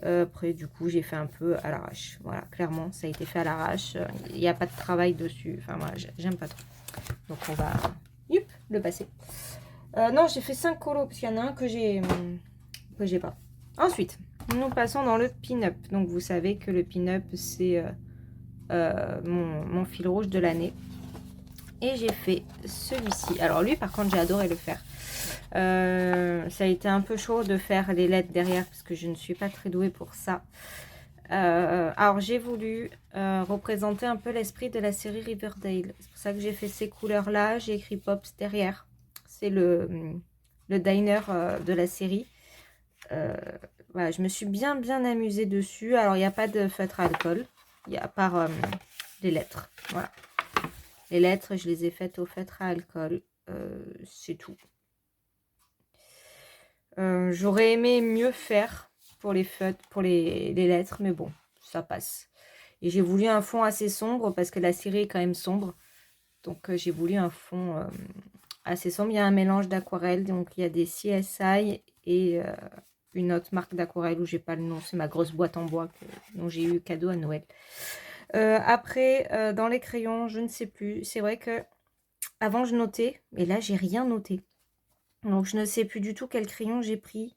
Après, du coup, j'ai fait un peu à l'arrache. Voilà, clairement, ça a été fait à l'arrache. Il n'y a pas de travail dessus. Enfin, voilà, j'aime pas trop. Donc, on va le passer. Non, j'ai fait 5 colos, parce qu'il y en a un que j'ai pas. Ensuite, nous passons dans le pin-up. Donc, vous savez que le pin-up, c'est mon fil rouge de l'année. Et j'ai fait celui-ci. Alors lui, par contre, j'ai adoré le faire. Ça a été un peu chaud de faire les lettres derrière parce que je ne suis pas très douée pour ça. Alors j'ai voulu représenter un peu l'esprit de la série Riverdale. C'est pour ça que j'ai fait ces couleurs-là. J'ai écrit Pops derrière. C'est le diner de la série. Voilà, je me suis bien amusée dessus. Alors il n'y a pas de feutre à alcool. Il y a par les lettres. Voilà. Les lettres, je les ai faites au feutre à alcool. C'est tout. J'aurais aimé mieux faire pour les feutres, pour les lettres, mais bon, ça passe. Et j'ai voulu un fond assez sombre parce que la série est quand même sombre. Donc j'ai voulu un fond assez sombre. Il y a un mélange d'aquarelle, donc il y a des CSI et une autre marque d'aquarelle où j'ai pas le nom. C'est ma grosse boîte en bois dont j'ai eu cadeau à Noël. Après, dans les crayons, je ne sais plus. C'est vrai que avant je notais, et là j'ai rien noté. Donc je ne sais plus du tout quel crayon j'ai pris.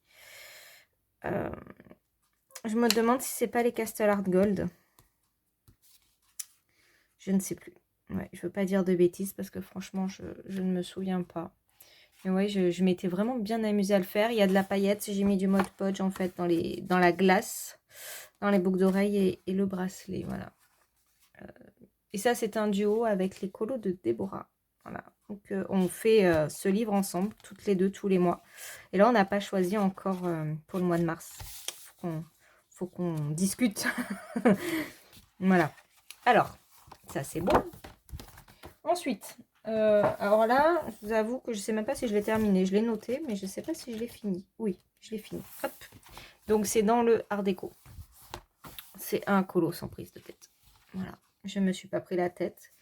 Je me demande si c'est pas les Castle Art Gold. Je ne sais plus. Ouais, je veux pas dire de bêtises parce que franchement, je ne me souviens pas. Mais ouais, je m'étais vraiment bien amusée à le faire. Il y a de la paillette. J'ai mis du Mod Podge en fait dans la glace, dans les boucles d'oreilles et le bracelet. Voilà. Et ça, c'est un duo avec les colos de Déborah. Voilà. Donc, on fait ce livre ensemble, toutes les deux, tous les mois. Et là, on n'a pas choisi encore pour le mois de mars. Faut qu'on discute. Voilà. Alors, ça, c'est bon. Ensuite, alors là, je vous avoue que je ne sais même pas si je l'ai terminé. Je l'ai noté, mais je ne sais pas si je l'ai fini. Oui, je l'ai fini. Hop. Donc, c'est dans le Art déco. C'est un colo sans prise de tête. Voilà. Je ne me suis pas pris la tête.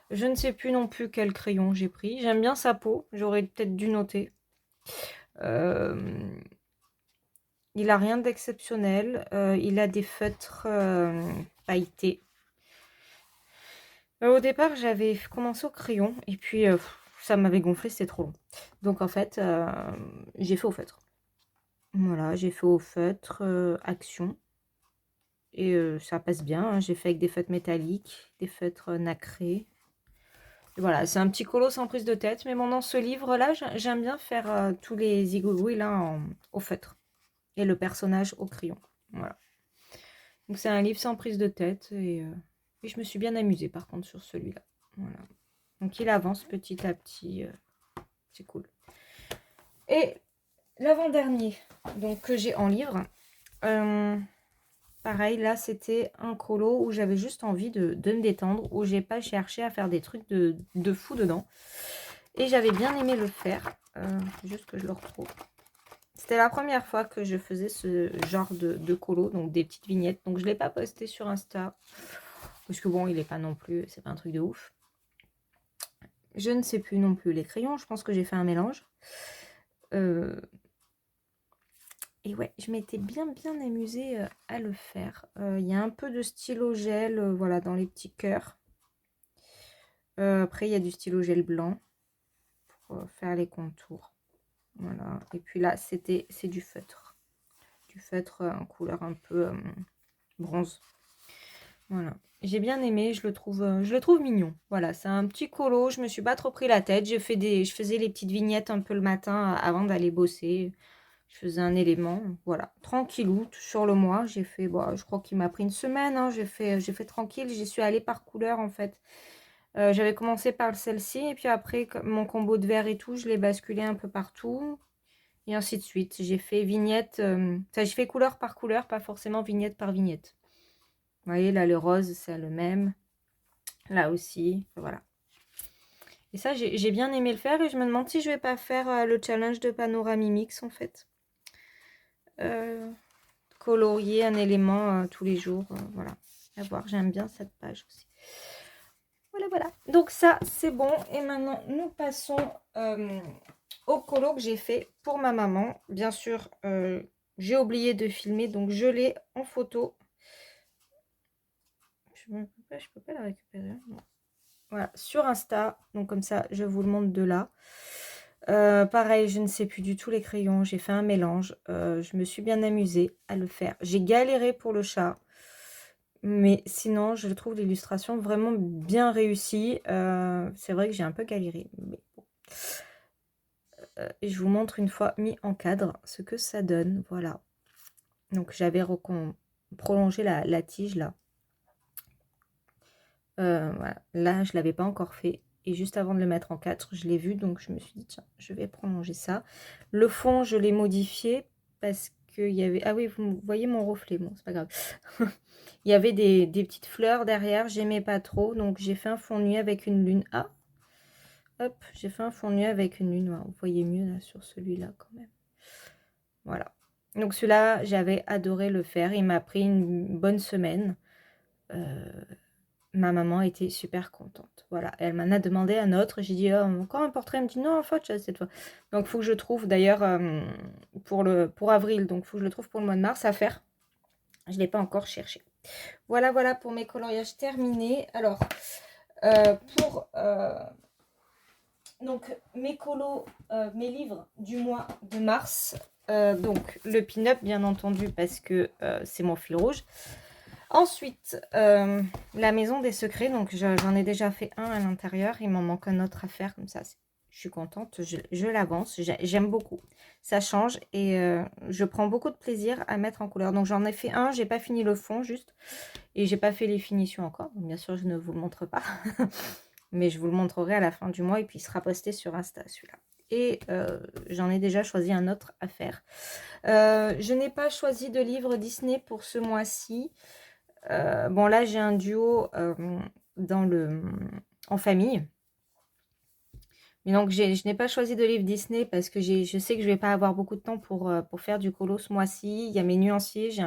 Je ne sais plus non plus quel crayon j'ai pris. J'aime bien sa peau. J'aurais peut-être dû noter. Il a rien d'exceptionnel. Il a des feutres pailletés. Au départ, j'avais commencé au crayon. Et puis, ça m'avait gonflé. C'était trop long. Donc, en fait, j'ai fait au feutre. Voilà, j'ai fait au feutre Action. Et ça passe bien. Hein. J'ai fait avec des feutres métalliques, des feutres nacrés. Et voilà, c'est un petit colo sans prise de tête. Mais bon, dans ce livre-là, j'aime bien faire tous les zigouigouis là au feutre. Et le personnage au crayon. Voilà. Donc c'est un livre sans prise de tête. Et je me suis bien amusée par contre sur celui-là. Voilà. Donc il avance petit à petit. C'est cool. Et l'avant-dernier donc que j'ai en livre. Pareil, là, c'était un colo où j'avais juste envie de me détendre, où j'ai pas cherché à faire des trucs de fou dedans. Et j'avais bien aimé le faire. Juste que je le retrouve. C'était la première fois que je faisais ce genre de colo, donc des petites vignettes. Donc, je ne l'ai pas posté sur Insta. Parce que bon, il n'est pas non plus, c'est pas un truc de ouf. Je ne sais plus non plus les crayons. Je pense que j'ai fait un mélange. Et ouais, je m'étais bien amusée à le faire. Il y a un peu de stylo gel, voilà, dans les petits cœurs. Après, il y a du stylo gel blanc pour faire les contours. Voilà. Et puis là, c'est du feutre. Du feutre en couleur un peu bronze. Voilà. J'ai bien aimé, je le trouve mignon. Voilà, c'est un petit colo, je me suis pas trop pris la tête. Je faisais les petites vignettes un peu le matin avant d'aller bosser. Je faisais un élément, voilà, tranquillou, sur le mois. J'ai fait, bon, je crois qu'il m'a pris une semaine, hein, j'ai fait tranquille. J'y suis allée par couleur, en fait. J'avais commencé par celle-ci, et puis après, mon combo de vert et tout, je l'ai basculé un peu partout. Et ainsi de suite. J'ai fait vignette, j'ai fait couleur par couleur, pas forcément vignette par vignette. Vous voyez, là, le rose, c'est le même. Là aussi, voilà. Et ça, j'ai bien aimé le faire, et je me demande si je vais pas faire le challenge de Panoramimix, en fait. Colorier un élément tous les jours, voilà. À voir, j'aime bien cette page aussi. Voilà. Donc ça, c'est bon. Et maintenant, nous passons au colo que j'ai fait pour ma maman. Bien sûr, j'ai oublié de filmer, donc je l'ai en photo. Je peux pas la récupérer. Non. Voilà, sur Insta. Donc comme ça, je vous le montre de là. Pareil, je ne sais plus du tout les crayons. J'ai fait un mélange. Je me suis bien amusée à le faire. J'ai galéré pour le chat. Mais sinon, je trouve l'illustration vraiment bien réussie. C'est vrai que j'ai un peu galéré. Mais bon. Et je vous montre une fois mis en cadre ce que ça donne. Voilà. Donc j'avais prolongé la tige là. Voilà. Là, je ne l'avais pas encore fait. Et juste avant de le mettre en 4, je l'ai vu. Donc je me suis dit, tiens, je vais prolonger ça. Le fond, je l'ai modifié parce qu'il y avait... Ah oui, vous voyez mon reflet. Bon, c'est pas grave. Il y avait des petites fleurs derrière. J'aimais pas trop. Donc j'ai fait un fond de nuit avec une lune. Ah, hop, j'ai fait un fond de nuit avec une lune. Ouais, vous voyez mieux là sur celui-là quand même. Voilà. Donc celui-là, j'avais adoré le faire. Il m'a pris une bonne semaine. Ma maman était super contente. Voilà. Elle m'en a demandé un autre. J'ai dit, oh, encore un portrait. Elle me dit, non, en fait, cette fois. Donc, il faut que je trouve, d'ailleurs, pour avril. Donc, il faut que je le trouve pour le mois de mars à faire. Je ne l'ai pas encore cherché. Voilà, voilà pour mes coloriages terminés. Alors, pour donc mes colos, mes livres du mois de mars. Donc, le pin-up, bien entendu, parce que c'est mon fil rouge. Ensuite, la maison des secrets. Donc, j'en ai déjà fait un à l'intérieur. Il m'en manque un autre à faire. Comme ça, je suis contente. Je l'avance. J'aime beaucoup. Ça change. Et je prends beaucoup de plaisir à mettre en couleur. Donc, j'en ai fait un. J'ai pas fini le fond, juste. Et j'ai pas fait les finitions encore. Donc, bien sûr, je ne vous le montre pas. Mais je vous le montrerai à la fin du mois. Et puis, il sera posté sur Insta, celui-là. Et j'en ai déjà choisi un autre à faire. Je n'ai pas choisi de livre Disney pour ce mois-ci. Bon, là, j'ai un duo en famille. Mais donc, je n'ai pas choisi de livre Disney parce que je sais que je ne vais pas avoir beaucoup de temps pour faire du colo ce mois-ci. Il y a mes nuanciers, j'ai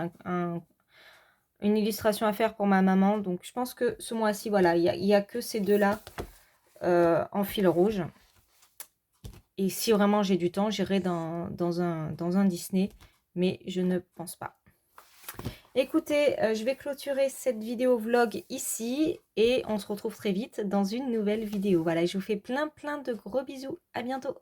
une illustration à faire pour ma maman. Donc, je pense que ce mois-ci, voilà, il n'y a que ces deux-là en fil rouge. Et si vraiment j'ai du temps, j'irai dans un Disney. Mais je ne pense pas. Écoutez, je vais clôturer cette vidéo vlog ici et on se retrouve très vite dans une nouvelle vidéo. Voilà, je vous fais plein de gros bisous. À bientôt.